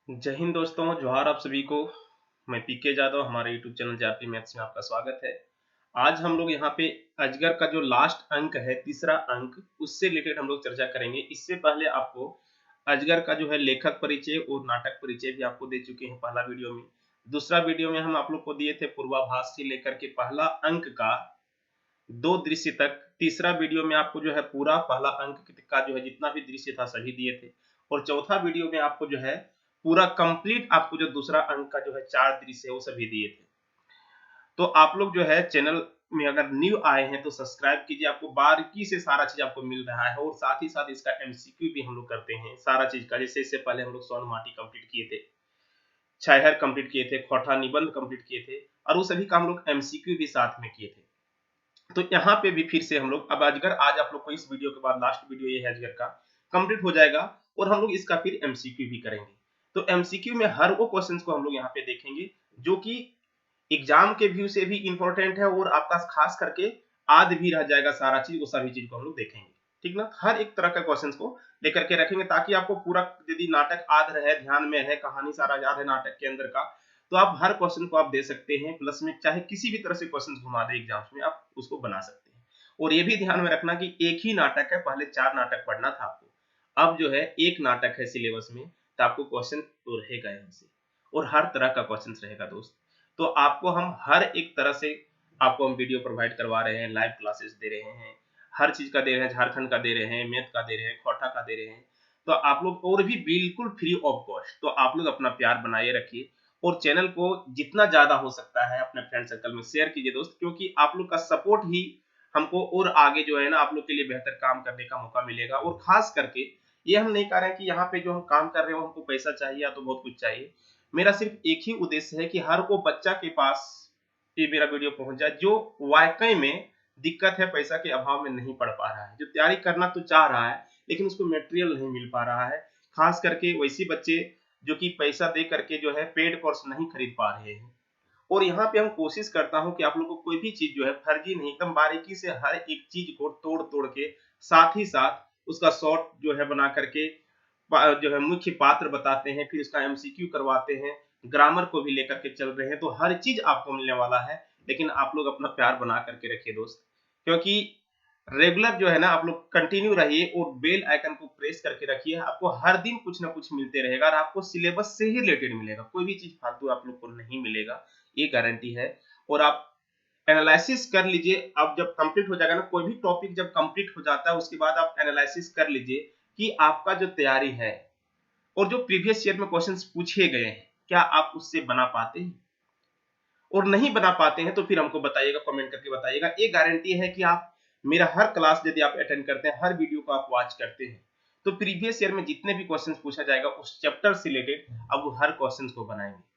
जय हिंद दोस्तों, जोहार आप सभी को। मैं पीके यादव, हमारे यूट्यूब चैनल जेआरपी मैथ्स में आपका स्वागत है। आज हम लोग यहाँ पे अजगर का जो लास्ट अंक है, तीसरा अंक, उससे रिलेटेड हम लोग चर्चा करेंगे। इससे पहले आपको अजगर का जो है लेखक परिचय और नाटक परिचय भी आपको दे चुके हैं पहला वीडियो में। दूसरा वीडियो में हम आप लोग को दिए थे पूर्वाभास से लेकर के पहला अंक का 2 दृश्य तक। तीसरा वीडियो में आपको जो है पूरा पहला अंक का जो है जितना भी दृश्य था सभी दिए थे। और चौथा वीडियो में आपको जो है पूरा कंप्लीट आपको जो दूसरा अंक का जो है 4 दृश्य है वो सभी दिए थे। तो आप लोग जो है चैनल में अगर न्यू आए हैं तो सब्सक्राइब कीजिए, आपको बारीकी से सारा चीज आपको मिल रहा है। और साथ ही साथ इसका एमसीक्यू भी हम लोग करते हैं सारा चीज का। जैसे इससे पहले हम लोग स्वर्ण माटी कंप्लीट किए थे, छाहर कंप्लीट किए थे, खोटा निबंध कंप्लीट किए थे, और वो सभी का हम लोग एमसीक्यू भी साथ में किए थे। तो यहाँ पे भी फिर से हम लोग अब अजगर, आज आप लोग को इस वीडियो के बाद लास्ट वीडियो ये है अजगर का, कंप्लीट हो जाएगा और हम लोग इसका फिर एमसीक्यू भी करेंगे। तो एमसीक्यू में हर वो क्वेश्चंस को हम लोग यहाँ पे देखेंगे जो कि एग्जाम के व्यू से भी इंपॉर्टेंट है और आपका खास करके आद भी रह जाएगा सारा चीज, वो सभी चीज को हम लोग देखेंगे। ठीक ना, हर एक तरह का क्वेश्चंस को लेकर के रखेंगे ताकि आपको पूरा, यदि नाटक आद रहे, ध्यान में है, कहानी सारा याद है नाटक के अंदर का, तो आप हर क्वेश्चन को आप दे सकते हैं। प्लस में चाहे किसी भी तरह से क्वेश्चन घुमा दे एग्जाम्स में, आप उसको बना सकते हैं। और ये भी ध्यान में रखना कि एक ही नाटक है, पहले 4 नाटक पढ़ना था आपको, अब जो है एक नाटक है सिलेबस में, तो आपको क्वेश्चन तो रहेगा यहाँ से, और हर तरह का क्वेश्चन रहेगा दोस्त। तो आपको हम हर एक तरह से आपको हम वीडियो प्रोवाइड करवा रहे हैं, लाइव क्लासेस दे रहे हैं, हर चीज का दे रहे हैं, झारखंड का दे रहे हैं, मैथ का दे रहे हैं, खोटा का दे रहे हैं। तो आप लोग, और भी बिल्कुल फ्री ऑफ कॉस्ट। तो आप लोग अपना प्यार बनाए रखिए और चैनल को जितना ज्यादा हो सकता है अपने फ्रेंड सर्कल में शेयर कीजिए दोस्त, क्योंकि आप लोग का सपोर्ट ही हमको और आगे जो है ना आप लोग के लिए बेहतर काम करने का मौका मिलेगा। और खास करके ये हम नहीं कह रहे हैं कि यहाँ पे जो हम काम कर रहे हो हमको पैसा चाहिए या तो बहुत कुछ चाहिए। मेरा सिर्फ एक ही उद्देश्य है कि हर वो बच्चा के पास ये मेरा वीडियो पहुंच जाए जो वाकई में दिक्कत है, पैसा के अभाव में नहीं पढ़ पा रहा है, जो तैयारी करना तो चाह रहा है लेकिन उसको मटेरियल नहीं मिल पा रहा है। खास करके वैसे बच्चे जो कि पैसा दे करके जो है पेड कोर्स नहीं खरीद पा रहे हैं। और यहाँ पे हम कोशिश करता हूँ कि आप लोगों को कोई भी चीज जो है फर्जी नहीं, एकदम बारीकी से हर एक चीज को तोड़ तोड़ के, साथ ही साथ उसका शॉर्ट जो है बना करके जो है मुख्य पात्र बताते हैं, फिर उसका एमसीक्यू करवाते हैं, ग्रामर को भी लेकर के चल रहे हैं। तो हर चीज आपको मिलने वाला है, लेकिन आप लोग अपना प्यार बना करके रखिए दोस्त, क्योंकि रेगुलर जो है ना आप लोग कंटिन्यू रहिए और बेल आइकन को प्रेस करके रखिए। आपको हर दिन कुछ ना कुछ मिलते रहेगा और आपको सिलेबस से ही रिलेटेड मिलेगा, कोई भी चीज फालतू आप लोग को नहीं मिलेगा, ये गारंटी है। और आप एनालिसिस कर लीजिए। अब जब कंप्लीट हो जाएगा ना कोई भी टॉपिक, जब कंप्लीट हो जाता है उसके बाद आप एनालिसिस कर लीजिए कि आपका जो तैयारी है और जो प्रीवियस ईयर में क्वेश्चंस पूछे गए हैं क्या आप उससे बना पाते हैं। और नहीं बना पाते हैं तो फिर हमको बताइएगा, कमेंट करके बताइएगा। ये गारंटी है कि आप मेरा हर क्लास यदि आप अटेंड करते हैं, हर वीडियो को आप वॉच करते हैं, तो प्रीवियस ईयर में जितने भी क्वेश्चंस पूछा जाएगा उस चैप्टर से रिलेटेड अब वो हर क्वेश्चंस को बनाएंगे।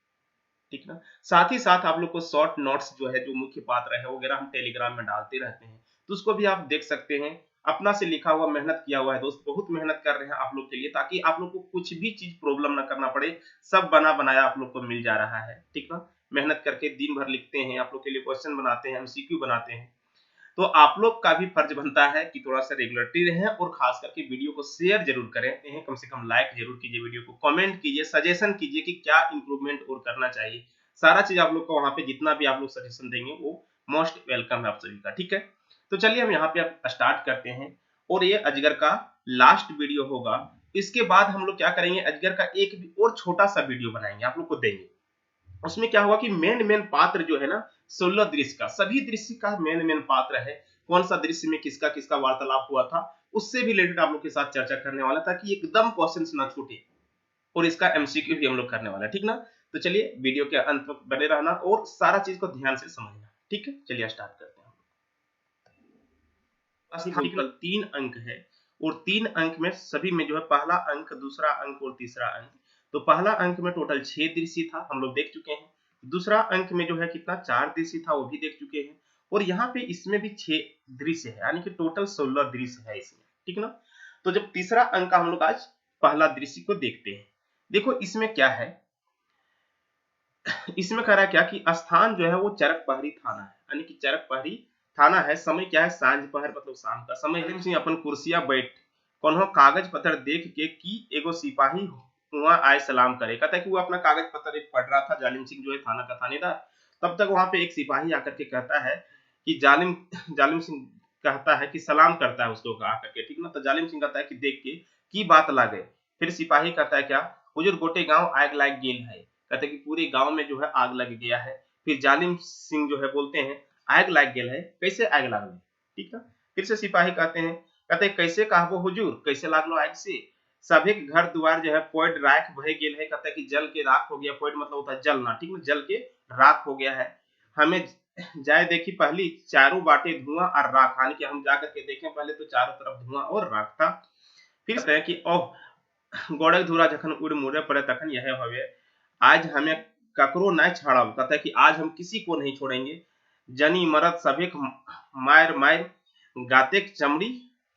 ठीक ना, साथ ही साथ आप लोग को शॉर्ट नोट्स जो है, जो मुख्य पात्र है वगैरह, हम टेलीग्राम में डालते रहते हैं, तो उसको भी आप देख सकते हैं। अपना से लिखा हुआ, मेहनत किया हुआ है दोस्त, बहुत मेहनत कर रहे हैं आप लोग के लिए, ताकि आप लोग को कुछ भी चीज प्रॉब्लम ना करना पड़े, सब बना बनाया आप लोग को मिल जा रहा है। ठीक ना, मेहनत करके दिन भर लिखते हैं, आप लोग के लिए क्वेश्चन बनाते हैं, एमसीक्यू बनाते हैं। तो आप लोग का भी फर्ज बनता है कि थोड़ा सा रेगुलरिटी रहें और खास करके वीडियो को शेयर जरूर करें, कम से कम लाइक जरूर कीजिए, वीडियो को कमेंट कीजिए, सजेशन कीजिए कि क्या इंप्रूवमेंट और करना चाहिए। सारा चीज आप लोग को वहां पे जितना भी आप लोग सजेशन देंगे वो मोस्ट वेलकम है आप सभी का। ठीक है, तो चलिए हम यहाँ पे आप स्टार्ट करते हैं और ये अजगर का लास्ट वीडियो होगा। इसके बाद हम लोग क्या करेंगे, अजगर का एक और छोटा सा वीडियो बनाएंगे, आप लोग को देंगे। उसमें क्या हुआ कि मेन पात्र जो है ना 16 दृश्य का, सभी दृश्य का मेन पात्र है, कौन सा दृश्य में किसका किसका वार्तालाप हुआ था, उससे भी रिलेटेड आप लोग के साथ चर्चा करने वाला था कि एकदम क्वेश्चंस ना छूटे। और इसका एमसीक्यू भी हम लोग करने वाला है। ठीक ना, तो चलिए वीडियो के अंत तक बने रहना और सारा चीज को ध्यान से समझना। ठीक है, चलिए स्टार्ट करते हैं। टोटल 3 अंक है और 3 अंक में सभी में जो है पहला अंक, दूसरा अंक और तीसरा अंक। तो पहला अंक में टोटल 6 दृश्य था, हम लोग देख चुके हैं। दूसरा अंक में जो है कितना, 4 दृश्य था, वो भी देख चुके हैं। और यहाँ पे इसमें भी 6 दृश्य है, यानी कि टोटल 16 दृश्य है इसमें। ठीक ना, तो जब तीसरा अंक का हम लोग आज पहला दृश्य को देखते हैं। देखो इसमें क्या है, इसमें कह रहा है क्या कि स्थान जो है वो चरक पहरी थाना है, यानी कि चरक पहरी थाना है। समय क्या है, सांझ पहर मतलब शाम का समय है। अपन कुर्सिया बैठ कोनो कागज पत्र देख के कि एगो सिपाही वहां आए सलाम करे। कहता है कि वो अपना कागज पत्र एक पढ़ रहा था, जालिम सिंह जो है थाना का थानेदार। तब तक वहां पे एक सिपाही आकर के कहता है कि जालिम जालिम सिंह कहता है कि सलाम करता है उसको आकर के, ठीक ना। तो जालिम सिंह कहता है कि देख के की बात लागे। फिर सिपाही कहता है क्या, हुजूर गोटे गांव आग लाग गेल है। कहते हैं कि पूरे गांव में जो है आग लग गया है। फिर जालिम सिंह जो है बोलते हैं आग लाग गेल है, कैसे आग लागल, ठीक है। फिर से सिपाही कहते हैं कैसे कहबो हुजूर, कैसे लागलो आग से, सभी के घर द्वार जो है पोइड राख भय गेल है। कहता है कि जल के राख हो गया, पोइड मतलब होता है जलना, ठीक ना, जल के राख हो गया है। हमें जाए देखी पहली चारों बाटे धुआं और राख, यानी कि हम जाकर के देखें पहले तो चारों तरफ धुआं और राख था। फिर कहते हैं कि ओह गोड़क धुरा जखन उड़ मुड़े पड़े तखन यह हवे, आज हमें ककरो नहीं छाड़ब। कहता है कि आज हम किसी को नहीं छोड़ेंगे, जनी मरद सभी मार मार गाते चमड़ी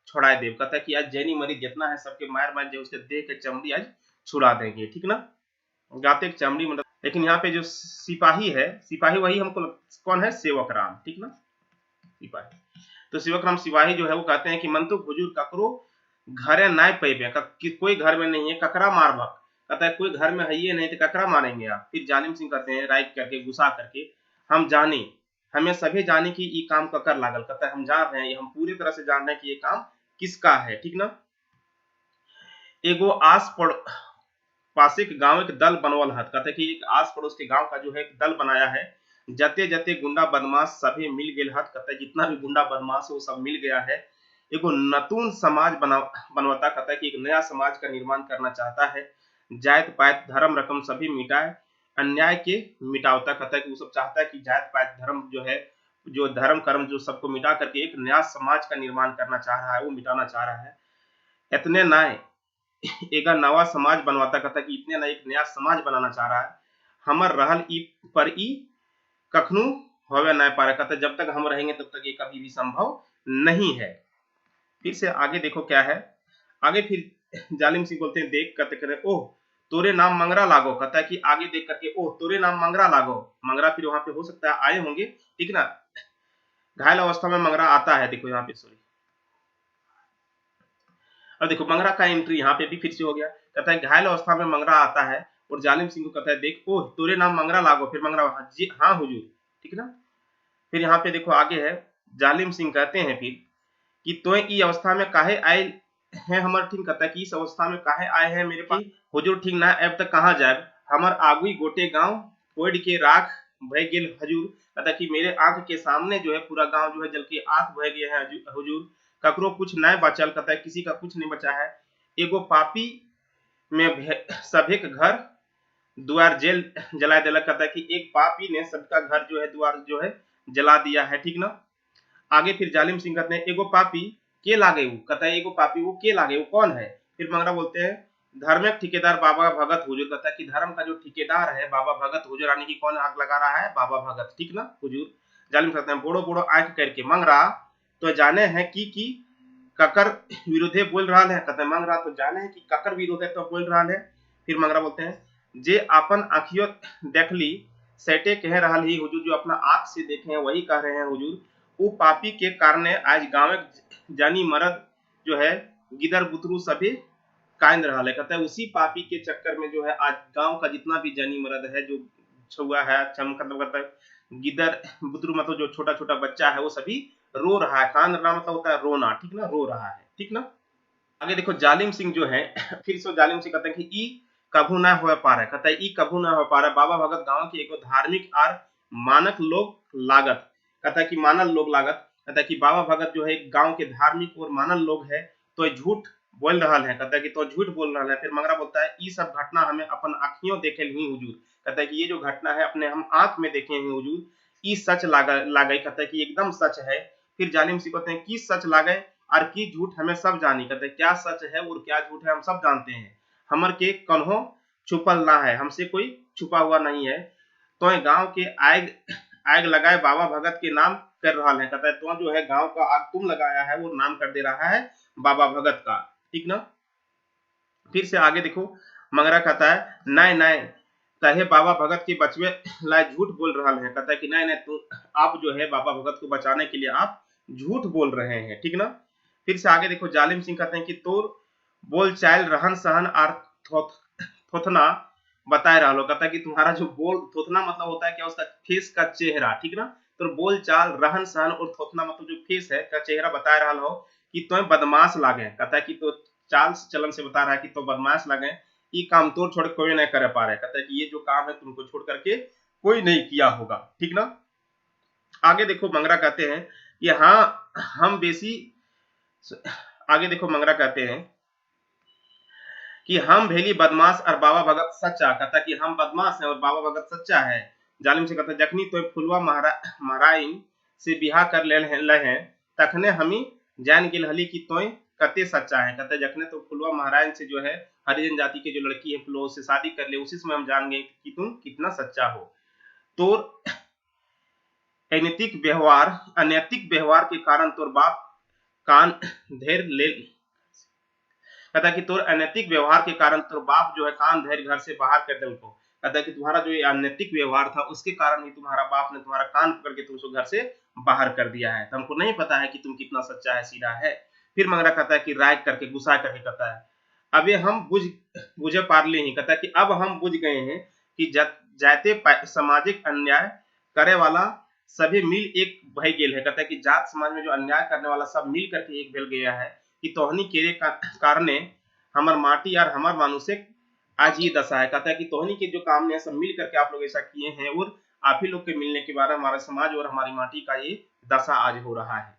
छुड़ा देव। कहता है कि आज जैनी मरीज जितना है सबके मार मार जो उसके देह के चमड़ी आज छुड़ा देंगे, ठीक ना। गाते चमड़ी मतलब, लेकिन यहाँ पे जो सिपाही है, सिपाही वही हमको कौन है, सेवक राम, ठीक ना, सिपाही। तो सेवक राम सिपाही जो है वो कहते हैं कि मन तो हुजूर ककरो घरे ना पेबे, कोई घर में नहीं है, ककरा मारबक। कहता है कोई घर में है ये नहीं तो ककरा मारेंगे आप। फिर जालिम सिंह कहते हैं राइट करके गुस्सा करके, हम जाने, हमें सभी जाने की ये काम ककर लागल। कहता है हम जान रहे हैं, हम पूरी तरह से जान रहे हैं कि ये काम किसका है, ठीक ना। एगो आस पड़ पास एक गांव एक दल बनवल हत। कहते कि एक आस पड़ोस के गांव का जो है एक दल बनाया है, जते जते गुंडा बदमाश सभी मिल गेल हत। कहते जितना भी गुंडा बदमाश है वो सब मिल गया है। एगो नतून समाज बनवता। कहता है कि एक नया समाज का निर्माण करना चाहता है, जात पात धर्म रकम सभी मिटाए, अन्याय के मिटावता। कहता है कि वो सब चाहता है कि जात पात धर्म जो है, जो धर्म कर्म जो सबको मिटा करके एक नया समाज का निर्माण करना चाह रहा है, वो मिटाना चाह रहा है। इतने नए एक नवा समाज बनवाता। कहता कि इतने ना एक नया समाज बनाना चाह रहा है, हमर रहल ई पर ई कखनू होवे ना पा रहा। कहता जब तक हम रहेंगे तब तक ये कभी भी संभव नहीं है। फिर से आगे देखो क्या है, आगे फिर जालिम सिंह बोलते हैं देख, कहते ओह तोरे नाम मंगरा लागो। कहता है कि आगे देख करके ओह तोरे नाम मंगरा लागो। मंगरा फिर वहां पे हो सकता है आए होंगे, ठीक ना। घायल अवस्था में मंगरा आता है, देखो यहाँ पे, सॉरी। अब देखो मंगरा का एंट्री यहाँ पे भी फिर से हो गया। कहता है घायल अवस्था में मंगरा आता है और जालिम सिंह को कहता है देख ओह तोरे नाम मंगरा लागो। फिर मंगरा जी हाँ हुजूर, ठीक ना। फिर यहाँ पे देखो आगे है, जालिम सिंह कहते हैं फिर कि तो ई अवस्था में काहे आए हैं हमर, ठीक। कहता है कि इस अवस्था में काहे आए हैं मेरे पास हुजूर, ठीक ना, अब तक कहाँ जाए, हमर आगुई गोटे गांव पोड़ के राख भय गेल हजूर। कहता कि मेरे आंख के सामने जो है पूरा गांव जो है जल के आंख बह गया है हुजूर, ककरो कुछ नहीं बचल। कहता है किसी का कुछ नहीं बचा है, एगो पापी में सभी के घर द्वार जेल जला दिला। कहता है कि एक पापी ने सबका घर जो है द्वार जो है जला दिया है, ठीक ना। आगे फिर जालिम सिंह कहते हैं एगो पापी के लागे वो। कहता है एगो पापी वो के लागे, वो कौन है। फिर मंगरा बोलते हैं धार्मिक ठेकेदार बाबा भगत हुजूर। कहता है कि धर्म का जो ठेकेदार है बाबा भगत हुजूर, यानी कि कौन आग लगा रहा है, बाबा भगत, ठीक ना हुजूर। जालिम कहते हैं बोड़ो बोड़ो आंख करके मंगरा तो जाने हैं कि ककर विरोधे बोल रहा है। कहते हैं मंगरा तो जाने हैं कि ककर विरोधे तो बोल रहा है। फिर मंगरा बोलते हैं जे अपन आंखियों देख ली सेटे कह रहा ही हुजूर, जो अपना आंख से देखे हैं वही कह रहे हैं हुजूर। वो पापी के कारण आज गांव जानी मरद जो है गिदर बुतरू सभी कांद रहा है। कहता है उसी पापी के चक्कर में जो है आज गांव का जितना भी जानी मरद है, जो छुआ है, मतलब करता है गिदर बुतरू मतलब जो छोटा छोटा बच्चा है वो सभी रो रहा है। कांद रहा मतलब होता है रोना, ठीक ना, रो रहा है, ठीक ना। आगे देखो जालिम सिंह जो है फिर से जालिम सिंह कहते हैं कि ई कभू ना हो पा रहा है। कहता है ई कभू ना हो पा रहा है। बाबा भगत गांव के एक धार्मिक और मानक लोग लागत। कहता है कि मानल लोग लागत। कहता है कि बाबा भगत जो है गांव के धार्मिक और मानल लोग है तो झूठ बोल रहा है। कहता है कि तो झूठ बोल रहा है। फिर मंगरा बोलता है ये सब घटना हमें अपन आंखियों देखे ही हुजूर। कहता है कि ये जो घटना है अपने हम आंख में देखे हैं हुजूर, ई सच लागे। कहता है कि एकदम सच है। फिर जालिम सिंह कहते हैं कि सच लागे और की झूठ हमें सब जानी। कहते हैं क्या सच है और क्या झूठ है हम सब जानते हैं, हमर के कन्हो छुपल ना है, हमसे कोई छुपा हुआ नहीं है। तो गांव के आग आग लगाए बाबा भगत के नाम कर रहा है। कहता है तो जो है गांव का आग तुम लगाया है वो नाम कर दे रहा है बाबा भगत का, ठीक ना। फिर से आगे देखो मंगरा कहता है नहीं नहीं कहे बाबा भगत के बचवे लाए झूठ बोल रहा है। कहता है कि नहीं नहीं तुम आप जो है बाबा भगत को बचाने के लिए आप झूठ बोल रहे हैं, ठीक ना। फिर से आगे देखो जालिम सिंह कहते हैं कि तोर बोल चाल रहन सहन और थोथना बताए रहा लो, कहता है कि तुम्हारा जो बोल थोथना मतलब होता है क्या, उसका फेस का चेहरा, ठीक ना। तो बोल चाल रहन सहन और थोथना मतलब जो फेस है का चेहरा बताए रहा हो कि तुम्हें बदमाश लागे, कहता है कि तो चाल चलन से बता रहा है कि तो बदमाश लगे, ये काम तोड़ छोड़ कोई नहीं कर पा रहे, कहता है कि ये जो काम है तुमको छोड़ करके कोई नहीं किया होगा, ठीक ना। आगे देखो मंगरा कहते हैं कि हाँ हम बेसी, आगे देखो मंगरा कहते हैं कि हम भेली बदमाश और बाबा भगत सच्चा, कहता कि हम बदमाश हैं और बाबा भगत सच्चा है। जालिम से कहता जखनी तो फुलवा महाराइन से बिहा कर ले हैं तखने हमी जान गिल हली की तोय कते सच्चा है, कहते जखने तो फुलवा महाराइन से जो है हरिजन जाति की जो लड़की है फुलवा से शादी कर ले, उसी समय हम जान गए कि तुम कितना सच्चा हो। तो अनैतिक व्यवहार के कारण तोर बाप कान धेर ले, कहता कि तोर अनैतिक व्यवहार के कारण तोर बाप जो है कान धैर्य घर से बाहर कर दे उनको, कहता कि तुम्हारा जो ये अनैतिक व्यवहार था उसके कारण ही तुम्हारा बाप ने तुम्हारा कान पकड़ के तुमको घर से बाहर कर दिया है, तो हमको नहीं पता है कि तुम कितना सच्चा है सीधा है। फिर मंगरा कहता है कि राय करके गुस्सा करके कहता है अबे हम बुझे पारले ही, कहता है कि अब हम बुझ गए हैं कि जाते सामाजिक अन्याय करे वाला सभी मिल एक भय गेल है, कहता है कि जात समाज में जो अन्याय करने वाला सब मिल करके एक भेल गया है कि तोहनी केरे कारणे हमार माटी और हमार मानुषिक आज ये दशा है, कहता है कि तोहनी के जो काम ने सब मिल करके आप लोग ऐसा किए हैं और आप ही लोग के मिलने के बाद हमारा समाज और हमारी माटी का ये दशा आज हो रहा है।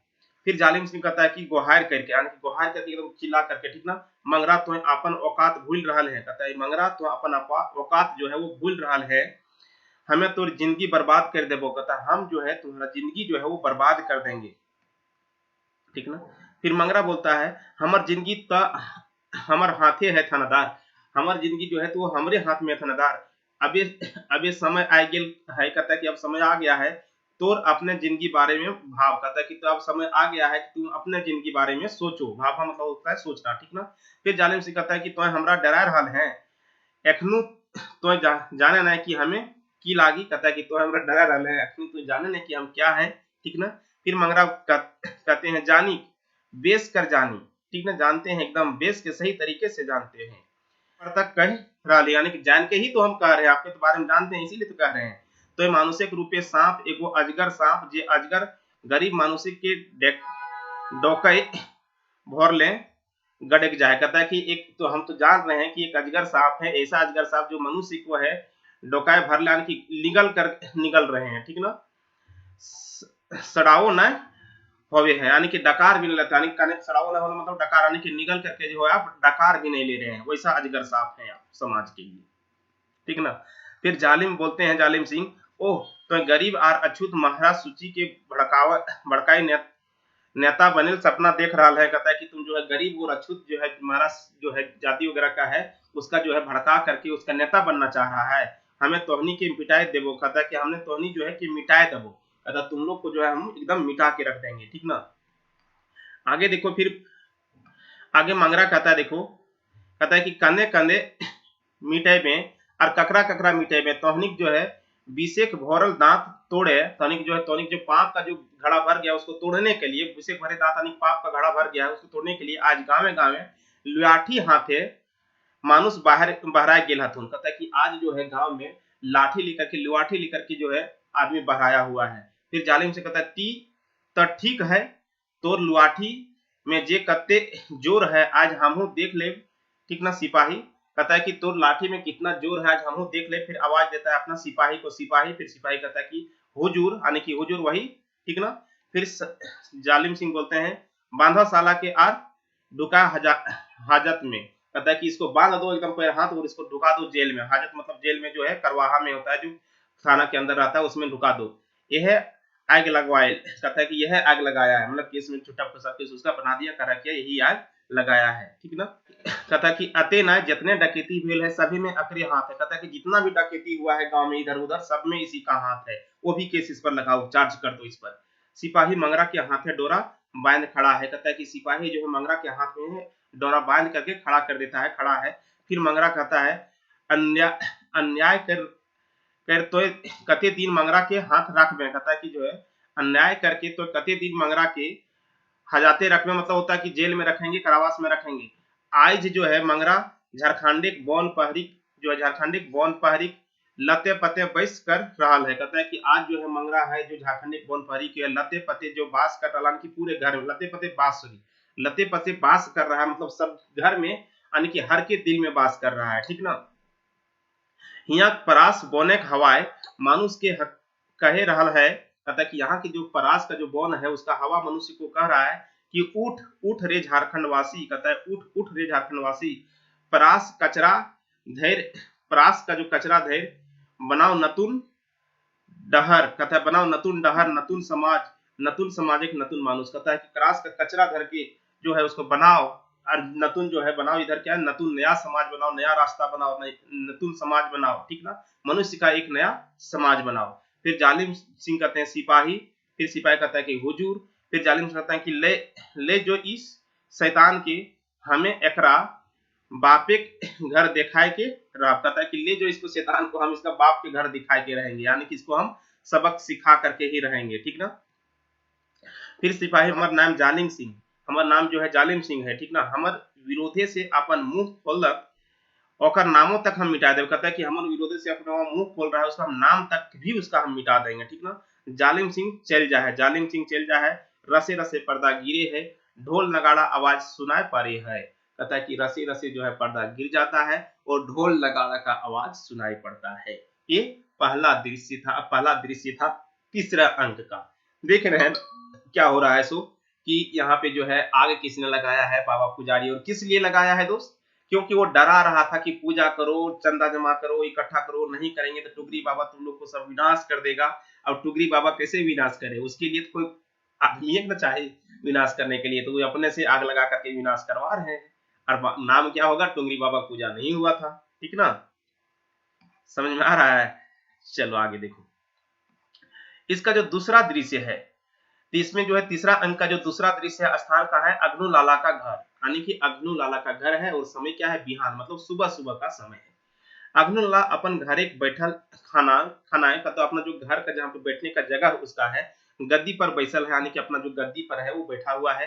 फिर जालिम सिंह कहता है कि गोहार करके, यानी कि गोहार करके एकदम चिल्ला करके, ठीक ना, मंगरा तो अपन औकात भूल रहा है, कहता है मंगरा तो अपन औकात जो है वो भूल रहा है, हमें तो जिंदगी बर्बाद कर देबो, कहता हम जो है तुम्हारा जिंदगी जो है वो बर्बाद कर देंगे, ठीक ना। फिर मंगरा बोलता है हमार जिंदगी तो हमार हाथे है थानादार, हमार जिंदगी जो है तो वो हमारे हाथ में है थानादार, अब ये समय आ गेल है, कहता है कि अब समय आ गया है तो अपने जिंदगी बारे में भाव, कहता है कि तो अब समय आ गया है कि तुम अपने जिंदगी बारे में सोचो, भाव मतलब होता है सोचना, ठीक ना। फिर जालिम से कहता है कि तो हमरा डरा रहल है एखनू तो जाने ना कि हमें की लागी, कहता है कि तो हमरा डरा रहल है एखनू तो जाने ना कि हम क्या है, ठीक ना। फिर मंगरा कहते हैं जानी बेस कर जानी, ठीक ना, जानते हैं एकदम बेस के सही तरीके से जानते हैं, पर तक कह रहा यानी कि जान के ही तो हम कह रहे हैं, आपके तो बारे में जानते हैं इसीलिए तो कह रहे हैं। तो ये मानुषिक रूपे सांप एगो अजगर सांप जे अजगर गरीब मानुषिक के डोकई भोर ले गड़क जाए, कहता है कि एक तो हम तो जान रहे हैं कि एक अजगर सांप है, ऐसा अजगर सांप जो मनुष्य को है डोकाए भर ले कि निगल रहे हैं, ठीक ना, सड़ाओ न होवे है, यानी कि डकार भी नहीं लेता, यानी सड़ाओ न होना मतलब डकार, यानी कि निगल करके जो है आप डकार भी नहीं ले रहे हैं, वैसा अजगर सांप है आप समाज के लिए, ठीक ना। फिर जालिम बोलते हैं जालिम सिंह ओह तो गरीब और अछूत महाराज सूची के भड़काई नेता बने सपना देख रहा है, कहता है कि तुम जो है गरीब और अछूत जो है महाराज जो है जाति वगैरह का है उसका जो है भड़का करके उसका नेता बनना चाह रहा है, हमें तोहनी के मिटाए देवो, कहता है कि हमने तोहनी जो है कि मिटाए देवो, कहता तुम लोग को जो है हम एकदम मिटा के रख देंगे, ठीक ना। आगे देखो फिर आगे मंगरा कहता है, देखो कहता है कि कंधे कंधे मिटे में और ककरा ककरा मिटे में तोहनिक जो है विषेक भरल दांत तोड़े, तनिक जो है तनिक जो पाप का जो घड़ा भर गया उसको तोड़ने के लिए, विषेक भरे दांत तनिक पाप का घड़ा भर गया है उसको तोड़ने के लिए आज गाँव गाँव लाठी हाथे मानुष बहराए गेल हथुन, कहता है कि आज जो है गांव में लाठी लेकर के लुआठी लेकर के जो है आदमी बहराया हुआ है। फिर जालिम से कहता है टी तो ठीक है तोर लुआठी में जे कत्ते जोर है आज हमहू देख ले, ठीक ना सिपाही, कहता है कि तोर लाठी में कितना जोर है आज हमहू देख ले। फिर आवाज देता है अपना सिपाही को सिपाही, फिर सिपाही कहता है कि हुजूर, यानी कि हुजूर वही, ठीक ना। फिर जालिम सिंह बोलते हैं बांधा साला के आर डुका हाजत में, कहता है कि इसको बांध दो एकदम पैर हाथ और इसको ढुका दो जेल में, हाजत मतलब जेल में जो है करवाहा में होता है जो थाना के अंदर रहता है उसमें ढुका दो, यह आग लगवाए, कहता है कि यह आग लगाया है, मतलब केस में छुट्टा फुसा केस उसका बना दिया करा के यही आग लगाया है, ठीक ना। कहता है कि अते ना जितने डकैती भेल है सभी में अकरे हाथ है, कहता है कि जितना भी डकैती हुआ है गांव में इधर उधर सब में इसी का हाथ है, वो भी केस इस पर लगाओ, चार्ज कर दो इस पर। सिपाही मंगरा के हाथे डोरा बांध खड़ा है, कहता है कि सिपाही जो है मंगरा के हाथ में है डोरा बांध करके खड़ा कर देता है, खड़ा है। फिर मंगरा कहता है अन्याय कर तो कते दिन मंगरा के हाथ रख में, कहता है कि जो है अन्याय करके तो कते दिन मंगरा के हजाते रख में मतलब होता है कि जेल में रखेंगे, कारावास में रखेंगे। आज जो है मंगरा झारखंडे बौन पहरी जो है झारखंडी बौन पहरी लते पते बैस कर रहा है। कहता है कि आज जो है मंगरा है जो झारखंडी बौन पहरी के लते पते जो बास कर रहा की पूरे घर में लते पते बास लते पते बास कर रहा है, मतलब सब घर में यानी कि हर के दिल में बास कर रहा है, ठीक ना। हिया परास बोने हवाए मानुष के कहे रहल है। कहता है कि यहाँ की जो परास का जो बौन है उसका हवा मनुष्य को कह रहा है कि उठ उठ रे झारखंड वासी। कहता है उठ उठ रे झारखंड वासी, परास कचरा धैर्य, परास का जो कचरा धैर्य बनाओ नतुन डहर। कहता है बनाओ नतुन डहर, नतुन समाज एक नतुन मानुष। कहता है कि परास का कचरा धर के जो है उसको बनाओ, और नतुन जो है बनाओ, इधर क्या है नतुन नया समाज बनाओ, नया रास्ता बनाओ, नतुन समाज बनाओ, ठीक ना, मनुष्य का एक नया समाज बनाओ। फिर जालिम सिंह कहते हैं सिपाही, फिर सिपाही कहता है कि हुजूर, फिर जालिम कहता है कि ले जो इस शैतान के हमें एकरा बापे घर दिखाए के रह। कहता है कि ले जो इसको शैतान को हम इसका बाप के घर दिखाए के रहेंगे, यानी कि इसको हम सबक सिखा करके ही रहेंगे, ठीक ना। फिर सिपाही हमार नाम जालिम सिंह, हमार नाम जो है जालिम सिंह है, ठीक ना, हमार विरोधे से अपन मुंह खोलक और नामों तक हम मिटा देंगे। कहता है कि हमारे विरोधी से अपना मुंह खोल रहा है उसका हम नाम तक भी उसका हम मिटा देंगे, ठीक ना। जालिम सिंह चल जा है, जालिम सिंह चल जा है, रसे रसे पर्दा गिरे है, ढोल नगाड़ा आवाज सुनाए पारे है। कहता है कि रसे रसे जो है पर्दा गिर जाता है और ढोल नगाड़ा का आवाज सुनाई पड़ता है। ये पहला दृश्य था तीसरा अंक का। देख रहे हैं क्या हो रहा है सो कि यहाँ पे जो है आग किसने लगाया है, बाबा पुजारी। और किस लिए लगाया है दोस्त, क्योंकि वो डरा रहा था कि पूजा करो, चंदा जमा करो, इकट्ठा करो, नहीं करेंगे तो टुगरी बाबा तुम लोग को सब विनाश कर देगा। अब टुगरी बाबा कैसे विनाश करे, उसके लिए तो कोई आदमी न चाहिए विनाश करने के लिए, तो वो अपने से आग लगा करके विनाश करवा रहे हैं। और नाम क्या होगा, टुगरी बाबा पूजा नहीं हुआ था, ठीक ना, समझ में आ रहा है। चलो आगे देखो, इसका जो दूसरा दृश्य है, तो इसमें जो है तीसरा अंक का जो दूसरा दृश्य है स्थान का है अग्नु लाला का घर, यानी कि अग्नु लाला का घर है और समय क्या है बिहान, मतलब सुबह सुबह का समय है। अग्नु लाला अपन घर एक बैठल खानाए का, तो अपना जो घर का जहाँ पे बैठने का जगह उसका है, गद्दी पर बैसल है, यानी कि अपना जो गद्दी पर है वो बैठा हुआ है।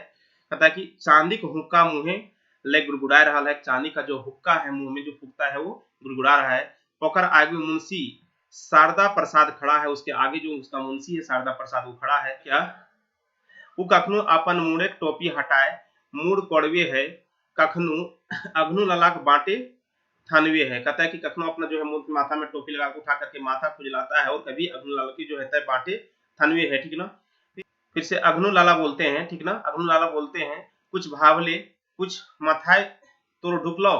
कहता है कि चांदी को हुक्का मुहे ले गुड़गुड़ा रहा है, चांदी का जो हुक्का है मुंह में जो फूकता है वो गुड़गुड़ा रहा है। पोकर आगे मुंशी शारदा प्रसाद खड़ा है, उसके आगे जो उसका मुंशी है शारदा प्रसाद वो खड़ा है। क्या वो कखनु अपन मुड़े टोपी हटाए मूड कड़वे है, कखनु अग्नु ललाक बांटे थानवे है। कहता है कि कखनो अपना जो है माथा में टोपी लगा उठा करके माथा खुजलाता है और कभी अग्नु लाला की जो है बांटे थानवे है, ठीक ना। फिर से अग्नु लाला बोलते हैं, ठीक ना, अग्नु लाला बोलते हैं कुछ भावले कुछ माथाए तोर ढुकलो,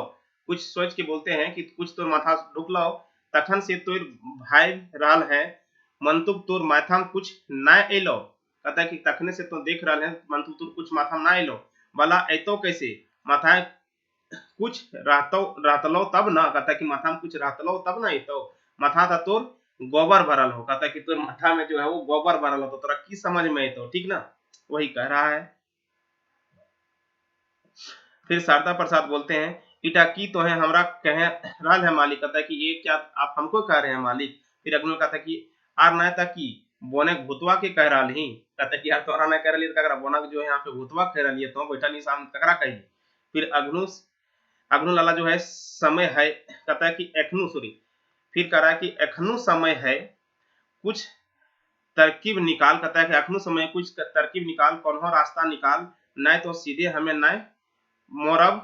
कुछ सोच के बोलते हैं कि कुछ तोर माथा ढुकलो, तखन से तोर भाई राल है मंतुक तोर माथा कुछ ना एलो। कहता है कि तखने से तो देख रहा है मंतुक तोर कुछ माथा ना एलो, वाला ऐतो कैसे माथा कुछ रहतलो तब ना। कहता है कि माथा में कुछ रहतलो तब ना एतो, माथा था तोर गोबर भरल हो। कहता है कि तोर माथा में जो है वो गोबर भरल हो तो तोरा की समझ में एतो, ठीक ना, वही कह रहा है। फिर शारदा प्रसाद बोलते हैं इटा की तो है हमरा कहे राल है मालिक। कहता है कि ये क्या आप हमको कह रहे हैं मालिक। फिर अग्नि कहता है कि आर ना था कि बोने भूतवा के कह रहा ही। कहता है कि यार तोरा ना कह रही ककरा बोना जो है यहाँ पे भूतवा कह रही है, तो बैठा नहीं सामने ककरा कही। फिर अग्नु लाला जो है समय है, कहता है कि एखनु सॉरी, फिर कह रहा है कि एखनु समय है कुछ तरकीब निकाल। कहता है कि एखनु समय कुछ तरकीब निकाल, कौन हो रास्ता निकाल, न तो सीधे हमें न मोरब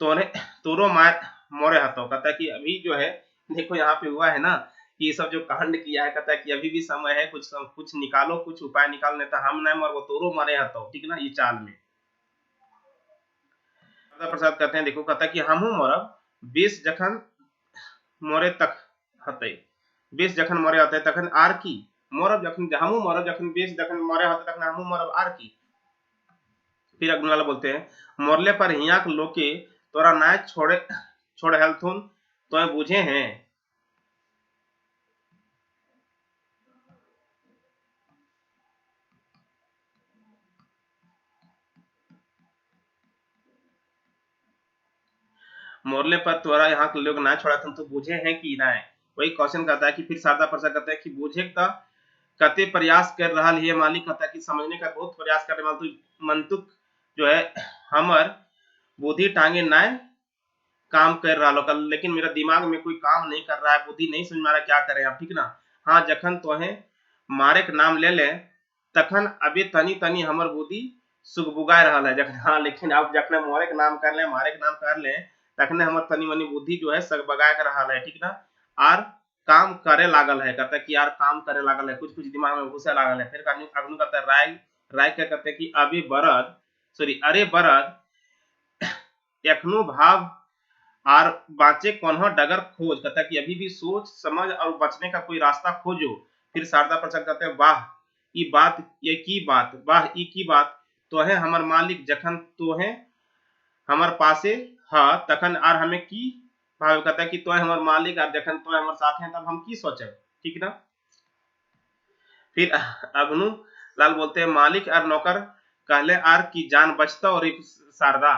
तोरो मार मोरे हतो। कहता है कि अभी जो है देखो यहाँ पे हुआ है ना कि ये सब जो कांड किया है, कहता है कि अभी भी समय है कुछ निकालो, कुछ उपाय निकाल, नहीं तो हम न मरबो तोरो मरे हतो, ठीक ना, ये चाल में। प्रसाद कहते हैं देखो, कहता है कि हमहू मरब बेस जखन मोरे तक हते, बेस जखन मोरे हते तखन आर की मरब, जखन हमहू मरब जखन बेस जखन मोरे हते तखन हमहू मरब आर की। फिर अग्निवाला बोलते हैं मरले पर हिया के लोके तोरा ना छोड़ हेलथुन तो बुझे हैं। मोरले पर तोरा यहाँ के लोग ना छोड़ा तो बुझे हैं कि ना। वही क्वेश्चन करता है कि फिर शारदा प्रसाद कहता है कि बुझे का कते प्रयास कर रहा है मालिक। कहता है कि समझने का बहुत प्रयास कर रहे मंतुक जो है हमर बुद्धि टांगे ना काम कर रहा लो, लेकिन मेरा दिमाग में कोई काम नहीं कर रहा है, बुद्धि नहीं समझ में आ रहा क्या करें आप, ठीक ना। हाँ, जखन तोहे मारे के नाम ले ले तखन अभी तनी तनी हमर बुद्धि सुगबुगाए रहा है जखन। हाँ, लेकिन अब जखन मोरे के नाम कर ले, मारे के नाम कर ले, तखने हमर तनी मनी बुद्धि जो है सगबगाए के रहा है, ठीक ना। आर काम करे लागल है, कहता कि यार काम करे लागल है, कुछ कुछ दिमाग में घुसे लागल है। फिर अगनु कहता राय राय क्या कहते कि अभी बरद सॉरी अरे बरद एखनो भाव और बाँचे कौन्हो डगर खोज, कहता कि अभी भी सोच समझ और बचने का कोई रास्ता खोजो। फिर शारदा प्रसाद कहते हैं वाह ई बात ये की बात, वाह ई की बात, तो है हमर मालिक जखन तो है हमर पासे ह तखन आर हमें की भाव, कहता है कि तो हमर मालिक और जखन तो हमर साथ हैं तब हम की सोचे, ठीक ना। फिर अग्नु लाल बोलते हैं मालिक और नौकर कहले आर की जान बचता और शारदा,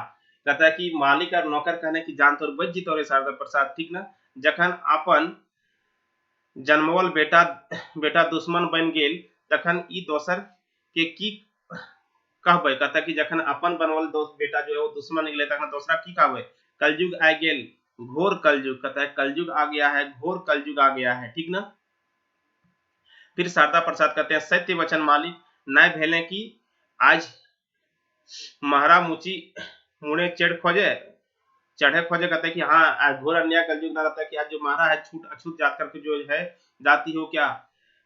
कहता है कि मालिक और नौकर कहने की जान तो बच जीतो रे शारदा प्रसाद, ठीक ना। जखन अपन जन्मवल बेटा बेटा दुश्मन बन गेल तखन ई दोसर के की कहबे, कहता कि जखन अपन बनवल दोस्त बेटा जो है वो दुश्मन निकले तखन दूसरा की कहबे। कलयुग आ गेल घोर कलयुग, कहता है कलयुग आ गया है, घोर कलयुग आ गया है, ठीक ना। फिर शारदा प्रसाद कहते हैं सत्य वचन मालिक नय भेले की आज महारा मुची मुड़े चढ़े खोजे, कहते हैं कि हाँ घोर अन्याय कलयुग ना रहता है कि आज जो महारा है छूट अछूत जात करके जो है जाती हो क्या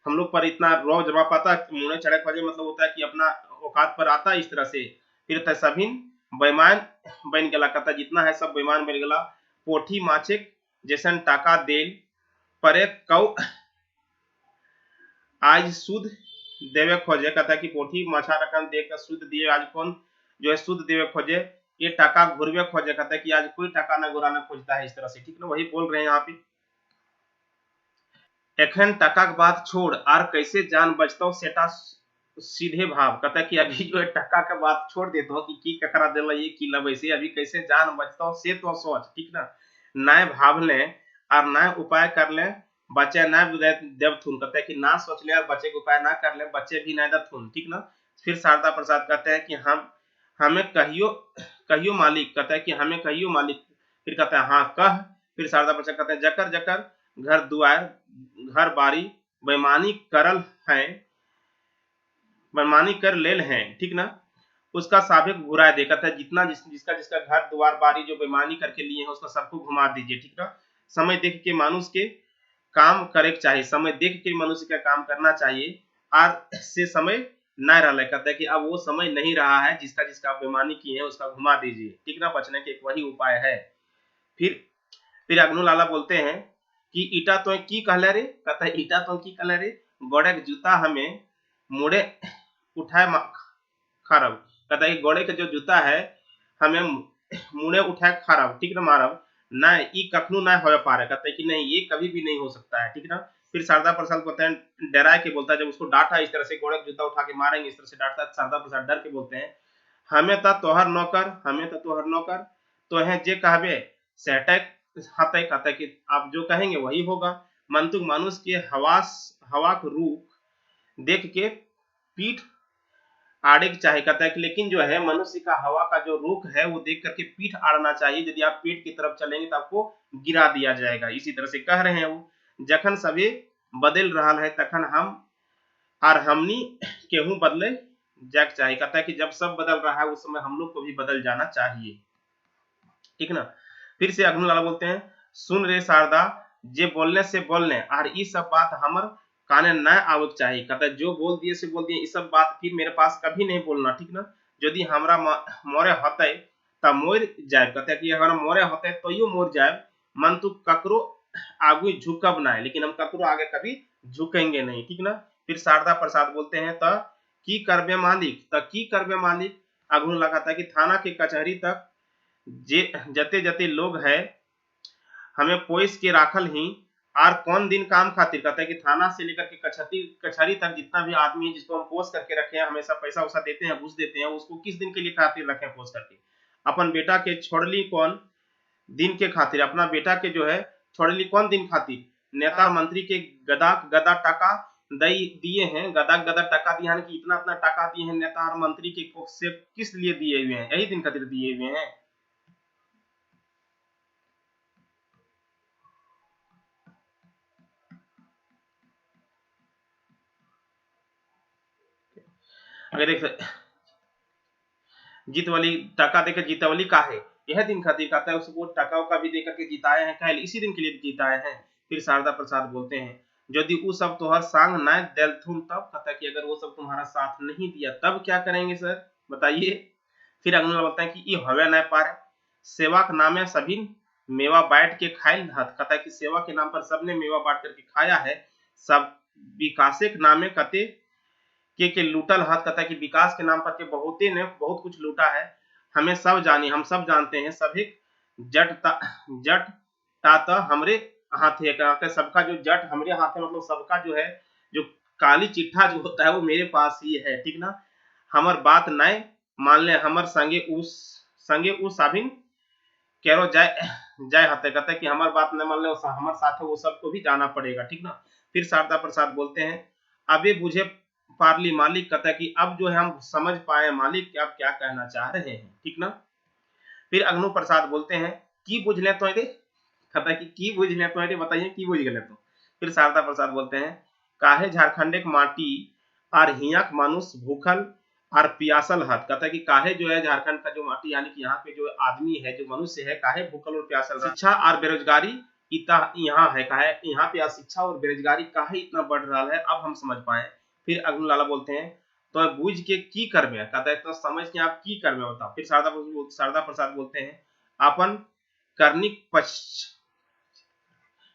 हम लोग पर इतना रौ जमा पाता, मुड़े चढ़े खोजे मतलब होता है कि अपना औकात पर आता इस तरह से। फिर सभिन बेईमान बन गला, कहता जितना है सब बेईमान बन गला। पोठी माछे जैसन टाका देल परे कौ आज शुद्ध देवे खोजे, कहता कि पोठी मछा रकम देकर शुद्ध दिए आज कौन जो है शुद्ध देवे खोजे, ये टाका घुरवे खोजे, कहता कि आज कोई टाका ना घुराना खोजता है इस तरह से, ठीक ना। वही बोल रहे हैं यहाँ पे एखन टका के बात छोड़ आर कैसे जान बचता सेटा सीधे भाव, कहता कि अभी जो है टका के बात छोड़ देता हूँ कि ककरा दिल ये की लबे से अभी कैसे जान बचता से तो सोच, ठीक ना। नए भाव ले और नए उपाय कर ले बच्चे न देवथुन, कहते हैं कि ना सोच ले और बच्चे के उपाय ना कर ले बच्चे भी नहीं दथुन, ठीक ना। फिर शारदा प्रसाद कहते हैं कि हम हमें कहियो कहियो मालिक, कहता है कि हमें कहियो मालिक। फिर कहता है हाँ कह। फिर शारदा प्रसाद कहते हैं जकर जकर घर दुआर घर बारी बेईमानी करल है बेईमानी कर लेल हैं, ठीक ना, उसका साबिक घुरा दे, कहता है जितना जिसका जिसका घर द्वार बारी जो बेईमानी करके लिए हैं उसका सबको घुमा दीजिए, ठीक ना। समय देख के मानुष के काम करे चाहिए, समय देख के मनुष्य का काम करना चाहिए और से समय न रहा, कहता है कि अब वो समय नहीं रहा है जिसका जिसका आप बेईमानी किए हैं उसका घुमा दीजिए, ठीक ना। बचने के एक वही उपाय है। फिर अग्नु लाला बोलते हैं कि ईटा तो की कहले रे, कहता है ईटा तो की कहले रे गोड़े के जूता हमें मुड़े उठाए खरब, कहता है गोड़े के जो जूता है हमें मुड़े उठाए खरब, ठीक ना, मारब ना ई कखनू ना हो पा रहा, कहता है कि नहीं ये कभी भी नहीं हो सकता है, ठीक ना। फिर शारदा प्रसाद बोलते हैं डरा के बोलता है जब उसको डांटा इस तरह से गोड़े का जूता उठा के मारेंगे इस तरह से डांटता, शारदा प्रसाद डर के बोलते हैं हमें तो तोहर नौकर हमें तो तोहर नौकर तो है जे कहबे सेटक हते, कहता है कि आप जो कहेंगे वही होगा। मंतुक मानुष के हवा के रूख देख के पीठ आड़े की चाहे, कहता है कि लेकिन जो है मनुष्य का हवा का जो रुख है वो देख करके पीठ आड़ना चाहिए, यदि आप पीठ की तरफ चलेंगे तो आपको गिरा दिया जाएगा, इसी तरह से कह रहे हैं वो। जखन सभी बदल रहा है तखन हम और हमनी केहू बदले जाग चाहिए, कहता है कि जब सब बदल रहा है उस समय हम लोग को भी बदल जाना चाहिए, ठीक ना। फिर से अग्नि लाला बोलते हैं सुन रे शारदा जे बोलने से बोलने और ये सब बात हमर काने न आवक चाहिए, कहता है जो बोल दिए से बोल दिए ये सब बात फिर मेरे पास कभी नहीं बोलना, ठीक ना। यदि हमरा मोरे होते तब मोर जाए, कहता है कि अगर मोरे होते तो यू मोर जाए मन तू ककरो आगू झुकब ना, लेकिन हम ककरो आगे कभी झुकेंगे नहीं, ठीक ना। फिर शारदा प्रसाद बोलते हैं त की करबे मालिक, त की करबे मालिक। अग्नि लगाता है कि थाना के कचहरी तक जते जते लोग है हमें पोइस के राखल ही और कौन दिन काम खातिर, कहता है कि थाना से लेकर के कचहरी तक जितना भी आदमी है जिसको हम पोस्ट करके रखे हैं हमेशा पैसा वैसा देते हैं घूस देते हैं उसको किस दिन के लिए खातिर रखे पोस्ट करके। अपन बेटा के छोड़ली कौन दिन के खातिर, अपना बेटा के जो है छोड़ली कौन दिन खातिर, नेता मंत्री के गदा टका दिए हैं, गदा टका दिए हैं कि इतना इतना टका दिए हैं नेता और मंत्री के से किस लिए दिए हुए हैं, यही दिन खातिर दिए हुए हैं। अगर देख जीतवली टका देकर जीतवली का है यह दिन खातिर कहता है उसको टकाओं का भी देकर के जिताए हैं कहल इसी दिन के लिए जिताए हैं। फिर शारदा प्रसाद बोलते हैं यदि वो सब तोहर सांग न देलथुन तब कहता है कि अगर वो सब तुम्हारा साथ नहीं दिया तब क्या करेंगे सर बताइए। फिर अगला बोलता है कि ये हवे न पारे सेवा के नामे सभी मेवा बांट के खाइल हत कहता है कि सेवा के नाम पर सबने मेवा बांट करके खाया है सब विकासे के नामे कहते के लूटल हाथ कहता है कि विकास के नाम पर के बहुते ने बहुत कुछ लूटा है हमें सब जानी हम सब जानते हैं सभी जट तात हमरे हाथ है कहते सबका जो जट हमरे हाथ है मतलब सबका जो है जो काली चिट्ठा जो होता है वो मेरे पास ही है ठीक ना। हमर बात नए मान ले हमर संगे उस साबिन केरो जाए जाए हते कहता है कि हमार बात न मान ले हमारे साथ है वो सबको भी जाना पड़ेगा ठीक ना। फिर शारदा प्रसाद बोलते हैं अबे बुझे पारली मालिक कहता है कि अब जो है हम समझ पाए मालिक कि आप क्या कहना चाह रहे हैं ठीक ना। फिर अग्नु प्रसाद बोलते हैं की बुझ ले तो कहता है कि की बुझ ले तो बताइए की बुझ गए तो। फिर शारदा प्रसाद बोलते हैं काहे झारखंड के माटी और हिया के मानुष भूखल और पियासल हत कहता है कि काहे जो है झारखंड का जो माटी यानी कि यहाँ पे जो आदमी है जो मनुष्य है काहे भूखल और प्यासल शिक्षा और बेरोजगारी इतना यहाँ है काहे यहाँ पे शिक्षा और बेरोजगारी काहे इतना बढ़ रहा है अब हम समझ पाए। फिर अग्नि लाला बोलते हैं तो बूझ के की करबे कहता है तो समझ के आप की करबे बताओ। फिर शारदा प्रसाद बोलते हैं अपन कर्णिक पश्च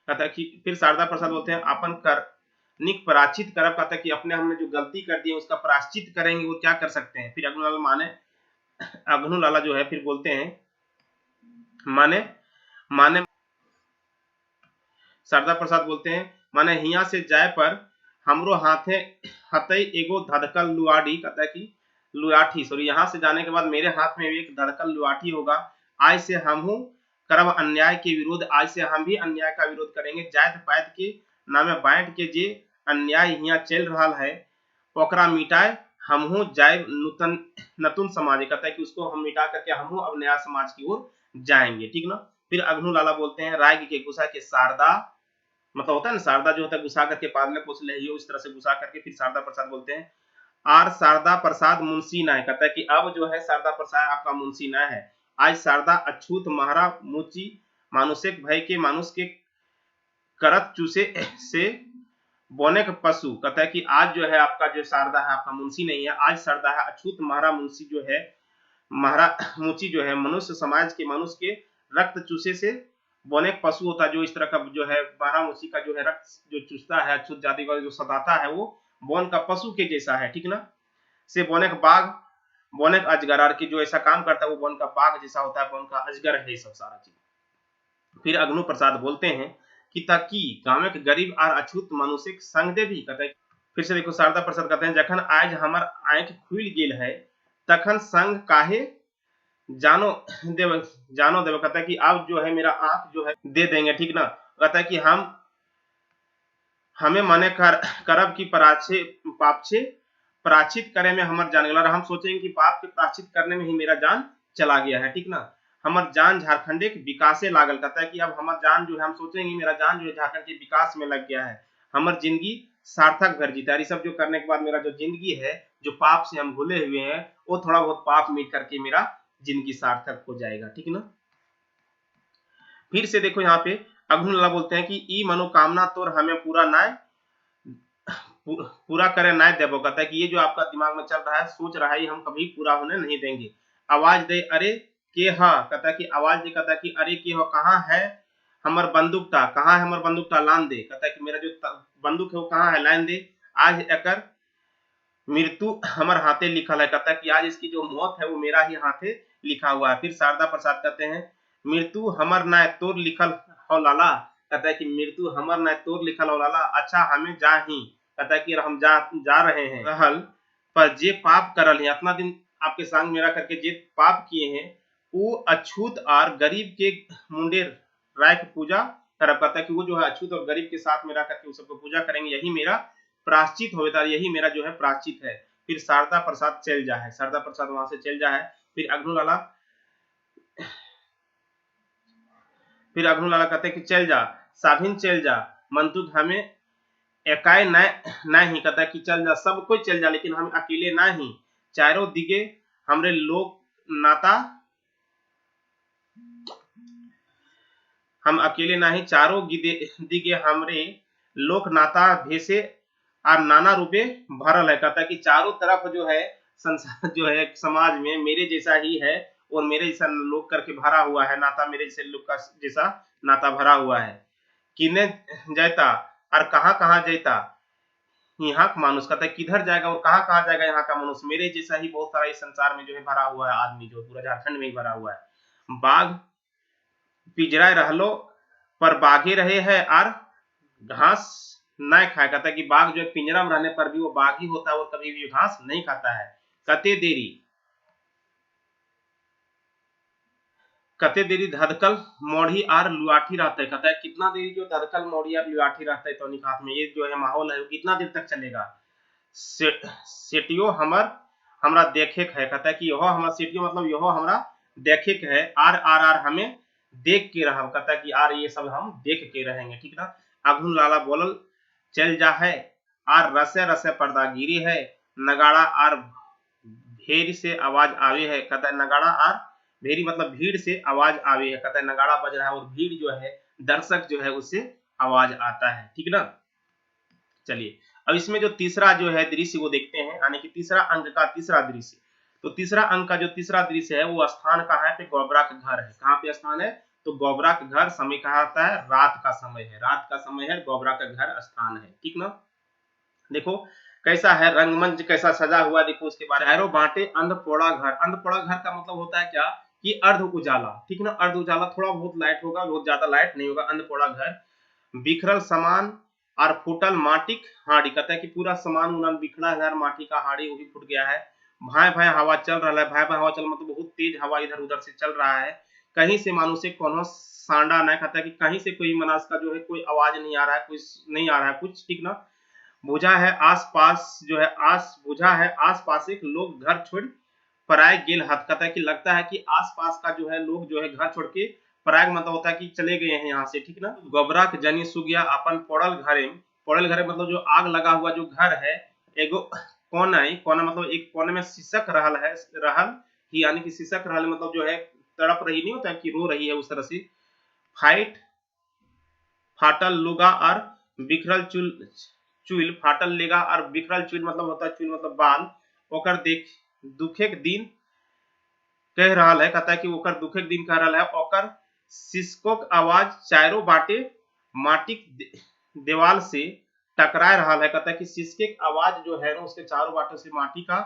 कहता है कि फिर शारदा प्रसाद बोलते हैं अपन कर्णिक प्राचित करब कहता है कि अपने हमने जो गलती कर दी है उसका प्राश्चित करेंगे वो क्या कर सकते हैं। फिर अग्नि लाला अग्नि लाला जो है फिर बोलते हैं माने माने शारदा प्रसाद बोलते हैं माने हिया से जाए पर हमरो हाथे हतई एगो धड़कल लुआड़ी कहता है कि लुआठी सॉरी यहाँ से जाने के बाद मेरे हाथ में एक धड़कल लुआठी होगा आज से हम करब अन्याय के विरोध आज से हम भी अन्याय का विरोध करेंगे जात पात के नामे बांट के जे अन्याय यहाँ चल रहा है ओकरा मिटाए हमहू जाए नतुन समाज कहता है कि उसको हम मिटा करके हमहू अब नया समाज की ओर जाएंगे ठीक ना। फिर अग्नु लाला बोलते हैं राय के गुस्सा के शारदा मतलब होता है ना शारदा जो होता है गुस्सा करके पालने पोस ले उस तरह से गुस्सा करके फिर शारदा प्रसाद बोलते हैं आर शारदा प्रसाद मुंशी ना है कहता है कि अब जो है शारदा प्रसाद आपका मुंशी ना है आज शारदा अछूत महारा मुची मानुषिक भय के मानुष के करत चूसे से बोने का पशु कहता है कि आज जो है आपका जो शारदा है आपका मुंशी नहीं है आज शारदा है अछूत महारा मुंशी जो है महारा मुची जो है मनुष्य समाज के मनुष्य के रक्त चूसे से बोने पशु होता है जो इस तरह का जो है महारा मुंशी का जो है रक्त जो चूसता है अछूत जाति का जो सताता है वो बोन का पशु के जैसा है ठीक ना। से बोने का बाघ बोने का अजगर की जो ऐसा काम करता है वो बोन का बाघ जैसा होता है बोन का अजगर है सब सारा चीज। फिर अग्नु प्रसाद बोलते हैं कि ताकि गांव के गरीब और अछूत मनुष्य संग दे भी कहते हैं। फिर से देखो शारदा प्रसाद कहते हैं जखन आज हमर आंख खुल गेल है तखन संग काहे जानो देव कहता है कि अब जो है मेरा आंख जो है दे देंगे ठीक ना। कहता है कि हम हमें माने करब की प्राचित करे में हमर जान गला हम सोचेंगे कि पाप के प्राचित करने में ही मेरा जान चला गया है ठीक ना। हमर जान झारखंड के विकासे लागल कहता है कि अब हमर जान जो है हम सोचेंगे मेरा जान जो है झारखंड के विकास में लग गया है हमर जिंदगी सार्थक भर जीता है। सब जो करने के बाद मेरा जो जिंदगी है जो पाप से हम भूले हुए हैं वो थोड़ा बहुत पाप मिट करके मेरा जिंदगी सार्थक हो जाएगा ठीक ना। फिर से देखो यहाँ पे अग्नि लाला बोलते हैं कि ई मनोकामना तोर हमें पूरा करे ना देवो कहता है कि ये जो आपका दिमाग में चल रहा है सोच रहा है हम कभी पूरा होने नहीं देंगे। आवाज दे अरे के हाँ कहता है कि आवाज दे कहता है कि अरे के हो कहाँ है हमर बंदूकता कहाँ है हमर बंदूकता लान दे कहता है कि मेरा जो बंदूक है वो कहाँ है लाइन दे आज एकर मृत्यु हमर हाथे लिखल है कहता है कि आज इसकी जो मौत है वो मेरा ही हाथे लिखा हुआ है। फिर शारदा प्रसाद कहते हैं मृत्यु हमर ना तोर लिखल हो लाला कहता है कि मृत्यु हमर ना तोर लिखल हो लाला अच्छा हमें जा ही कहता है कि हम जा रहे हैं रहल पर जे पाप करल है अपना दिन आपके संग मेरा करके जे पाप किए हैं वो अछूत और गरीब के मुंडे राय की पूजा करब कहता है कि वो जो है अछूत और गरीब के साथ मेरा करके उस सबको पूजा करेंगे यही मेरा प्राश्चित होता है यही मेरा जो है प्राश्चित है। फिर शारदा प्रसाद चल जा है शारदा प्रसाद वहां से चल जा है। फिर अग्नु लाला कहते हैं कि चल जा साभिन चल जा मंतुक हमें एकाए नहीं कहता कि चल जा सब कोई चल जा लेकिन हम अकेले ना ही चारों दिगे हमरे लोक नाता, हम अकेले नहीं चारों दिगे हमरे लोक नाता भेसे और नाना रूपे भरल है। कहता है कि चारों तरफ जो है संसार जो है समाज में मेरे जैसा ही है और मेरे जैसा लोग करके भरा हुआ है, नाता मेरे जैसे लोग का जैसा नाता भरा हुआ है। किने जाता और कहाँ कहाँ जाता यहाँ का मानुष, कहता है किधर जाएगा और कहाँ कहाँ जाएगा यहाँ का मनुष्य, मेरे जैसा ही बहुत सारा इस संसार में जो है भरा हुआ है आदमी, जो पूरा झारखंड में ही भरा हुआ है। बाघ पिंजरा रहलो पर बाघे रहे हैं और घास न खाए। कहता है कि बाघ जो है पिंजरा में रहने पर भी वो बाघ ही होता है और कभी भी घास नहीं खाता है। कते देरी धधकल मोड़ी और लुआठी रहता है। कहता है कितना देरी जो धधकल मोड़ी और लुआठी रहता है तो निकात में, ये जो है माहौल है कितना देर तक चलेगा। सेटियो हमरा देखे है। कहता है कि यहो हमरा सेटियो मतलब यहो हमरा देखे के है, आर हमें देख के रहा। कहता है कि आर ये सब हम देख के रहेंगे, ठीक ना। अघुन लाला बोलल चल जा है आर रसे रसे पर्दा गिरी है, नगाड़ा आर भेरी से आवाज आवे है। कहता है नगाड़ा आर भेरी मतलब भीड़ से आवाज आवे है। कहता है नगाड़ा बज रहा है और भीड़ जो है दर्शक जो है उससे आवाज आता है, ठीक ना। चलिए अब इसमें जो तीसरा जो है दृश्य वो देखते हैं, यानी कि तीसरा अंक का तीसरा दृश्य। तो तीसरा अंक का जो तीसरा दृश्य है वो स्थान कहाँ है, पे गोबरा का घर है। कहाँ पे स्थान है, तो गोबरा का घर। समय कहा आता है, रात का समय है, रात का समय है, गोबरा का घर स्थान है, ठीक ना। देखो कैसा है रंगमंच कैसा सजा हुआ, देखो उसके बारे में। चारों बांटे अंधपोड़ा घर। अंधपोड़ा घर का मतलब होता है क्या कि अर्ध उजाला, ठीक ना, अर्ध उजाला, थोड़ा बहुत लाइट होगा, बहुत ज्यादा लाइट नहीं होगा, अंधपोड़ा घर। बिखरल सामान और फूटल माटिक हाड़ी। कहता है कि पूरा सामान उमान बिखरा है, माटी का हाड़ी वो भी फूट गया है। भाई भाई हवा चल रहा है, भाई भाई हवा चल मतलब बहुत तेज हवा इधर उधर से चल रहा है। कहीं से मानुष्य कोनो सांडा नहीं। कहता है कि कहीं से कोई मनुष्य का जो है कोई आवाज नहीं आ रहा है, कुछ नहीं आ रहा है कुछ, ठीक ना। बुझा है आसपास जो है बुझा है आसपास एक लोग घर छोड़ पराय गेल हाथ। कहता है कि लगता है कि आसपास का जो है लोग जो है घर छोड़ के पराग मतलब होता है कि चले गए हैं यहाँ से, ठीक ना। गोबरा के जनी सुगिया अपन पड़ल घरे मतलब जो आग लगा हुआ जो घर है, एगो कोना मतलब एक कोने में शीशक रहल है, ही यानी कि शीशक रहल मतलब जो है तड़प रही, नहीं होता कि रो रही है उस तरह से। फाटल लुगा और बिखरल चुल फाटल लेगा और बिखरल चुल मतलब होता है चुल मतलब बाल। ओकर देख दुखे के दिन कह रहा है। कहता है कि ओकर दुखे के दिन कह रहा है। ओकर सिसकोक आवाज चारों बाटे माटिक देवाल से टकरा रहा है। कहता है कि सिसके आवाज जो है ना उसके चारों बाटों से माटी का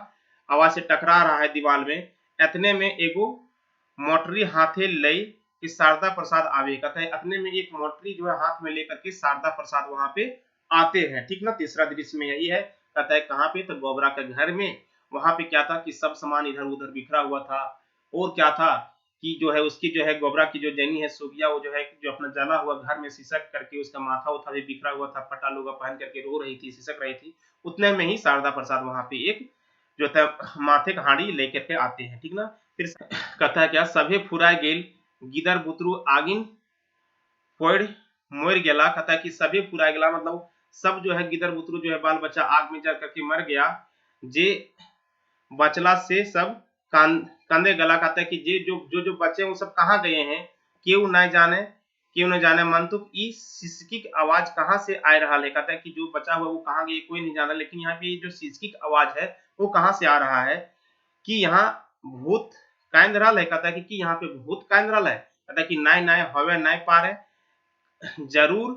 आवाज से टकरा रहा है दीवाल में। इतने में एगो मोटरी हाथे लई कि शारदा प्रसाद आवे। कहता है अपने में एक मोटरी जो है हाथ में लेकर के शारदा प्रसाद वहां पे आते हैं, ठीक ना। तीसरा दृश्य में यही है। कहता है कहाँ पे, तो गोबरा के घर में। वहां पे क्या था कि सब सामान इधर उधर बिखरा हुआ था, और क्या था कि जो है उसकी जो है गोबरा की जो जनी है सुगिया, वो जो है जो अपना जला हुआ घर में सिसक करके उसका माथा उथा भी बिखरा हुआ था, फटा लुगा पहन करके रो रही थी, सिसक रही थी। उतने में ही शारदा प्रसाद वहां पे एक जो था माथे का हाड़ी लेकर के आते हैं, ठीक ना। फिर कहता है क्या सभे फुराए गेल गिदर बुतरू आगिन फोड़ मोर गेला। कहता है कि सभी फुराए गेला मतलब सब जो है गिदर बुतरू जो है बाल बच्चा आग में जल करके मर गया। जे बचला से सब कंधे गला। कहता है कि जे जो बच्चे वो सब कहाँ गए हैं, क्यों न जाने मंतुक ई सिसकी की आवाज कहाँ से आ रहा है। कहता है कि जो बचा हुआ वो कहाँ गए कोई नहीं जाना, लेकिन यहाँ पे जो सिसकी की आवाज है वो कहाँ से आ रहा है, कि यहाँ भूत कांद रहा है। कहता है कि यहाँ पे भूत कांद रहा है। कहता है कि नाय हवे नाय पारे जरूर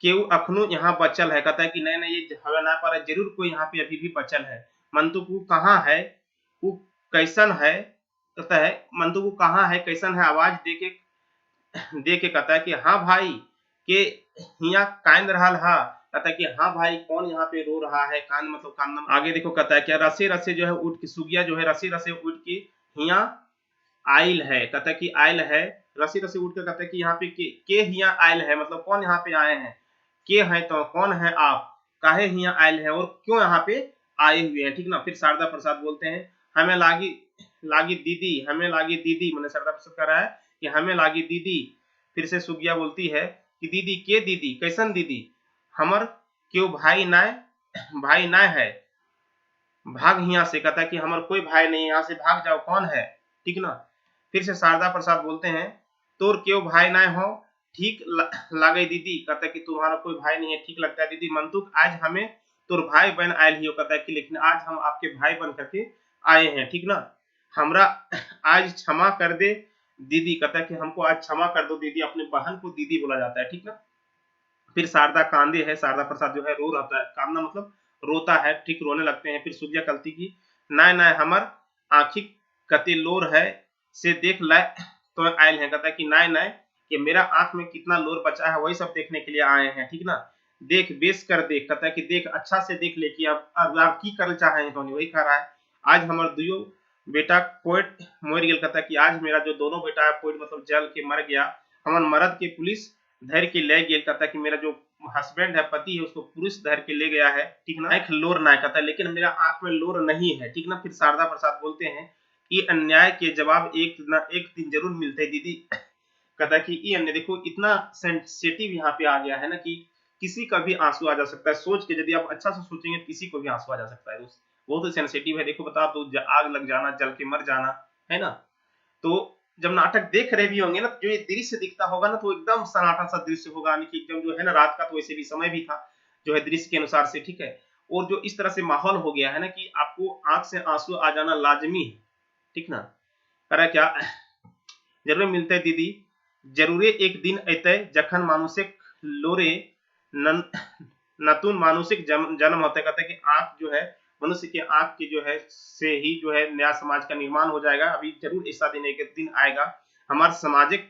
केहू अखनो यहाँ बचल है। कहता है कि नहीं ये हवे ना पारे, जरूर कोई यहाँ पे अभी भी बचल है। मंतु को कहाँ है, वो कैसन है। कहता है मंतु को कहाँ है कैसन है, आवाज दे के कहता है कि हाँ भाई के हिया कांद रहा है। कहता है कि हाँ भाई कौन यहाँ पे रो रहा है, कान मतलब कान। आगे देखो कहता है क्या रसे रसे जो है उठ के सुगिया जो है रसे रसे उठ के हिया आयल है। कहता है कि आयल है, रसी रसी उठ कर कहता है कि यहाँ पे के हिया आयल है मतलब कौन यहाँ पे आए हैं, के हैं तो कौन है आप, काहे हिया आयल है और क्यों यहाँ पे आए हुए हैं, ठीक ना। फिर शारदा प्रसाद बोलते हैं हमें लागी दीदी मैंने शारदा प्रसाद कह रहा है कि हमें लागी दीदी। फिर से सुगिया बोलती है कि दीदी के दीदी कैसन दीदी, हमर क्यों भाई नाय है, भाग यहाँ से, कहता है कि हमारा कोई भाई नहीं, यहाँ से भाग जाओ, कौन है, ठीक ना। फिर से शारदा प्रसाद बोलते हैं, तोर क्यों भाई ना हो, ठीक लागे दीदी, कहता है कि तुम्हारा कोई भाई नहीं है, ठीक लगता है दीदी, मंतुक आज हमें तोर भाई बन आयल ही हो, कहता है कि लेकिन आज हम आपके भाई बन करके आए हैं, ठीक ना। हमरा आज क्षमा कर दे दीदी, कहता है कि हमको आज क्षमा कर दो दीदी, अपने बहन को दीदी बोला जाता है, ठीक ना। फिर शारदा कांदे है, शारदा प्रसाद जो है रो रहता है, कांदना मतलब रोता है, ठीक रोने लगते हैं। फिर सूर्या कलती की, नाय नाय हमर आँखी कते लोर है से देख लाए तो आयल है, कहता है कि नाय नाय कि मेरा आंख में कितना लोर बचा है वही सब देखने के लिए आए हैं, ठीक ना। देख बेस कर देख, कहता है कि देख अच्छा से देख ले कि अब आप की कर चाहे हैं, वही कह रहा है। आज हमार दुयो बेटा पोइट मर गेल, कहता है कि आज मेरा जो दोनों बेटा है पोइट मतलब जल के मर गया, हमार मरद के पुलिस धर के ले गया, कहता है कि मेरा जो हस्बैंड है पति है उसको पुलिस धर के ले गया है, ठीक ना। आंख लोर ना कहता है, लेकिन मेरा आंख में लोर नहीं है, ठीक ना। फिर शारदा प्रसाद बोलते हैं, ये अन्याय के जवाब एक न एक दिन जरूर मिलते है दीदी, कहता है कि ये अन्य देखो इतना सेंसिटिव यहाँ पे आ गया है ना कि किसी का भी आंसू आ जा सकता है, सोच के यदि आप अच्छा से सोचेंगे किसी को भी आंसू आ जा सकता है, वो तो सेंसिटिव है। देखो बता तो आग लग जाना, जल के मर जाना, है ना। तो जब नाटक देख रहे भी होंगे ना, जो ये दृश्य दिखता होगा ना, तो एकदम सन्नाटा सा दृश्य होगा, यानी कि एकदम जो है ना रात का, तो वैसे भी समय भी था जो है दृश्य के अनुसार से, ठीक है। और जो इस तरह से माहौल हो गया है ना कि आपको आंख से आंसू आ जाना लाजमी है, ठीक ना। करा क्या जरूर मिलते दीदी, जरूरे एक दिन अतः जखन मानुषिक लोरे नतून मानुषिक जन्म होता है, कहते हैं कि आंख जो है मनुष्य के आंख के जो है से ही जो है नया समाज का निर्माण हो जाएगा, अभी जरूर ऐसा दिन एक दिन आएगा, हमारे सामाजिक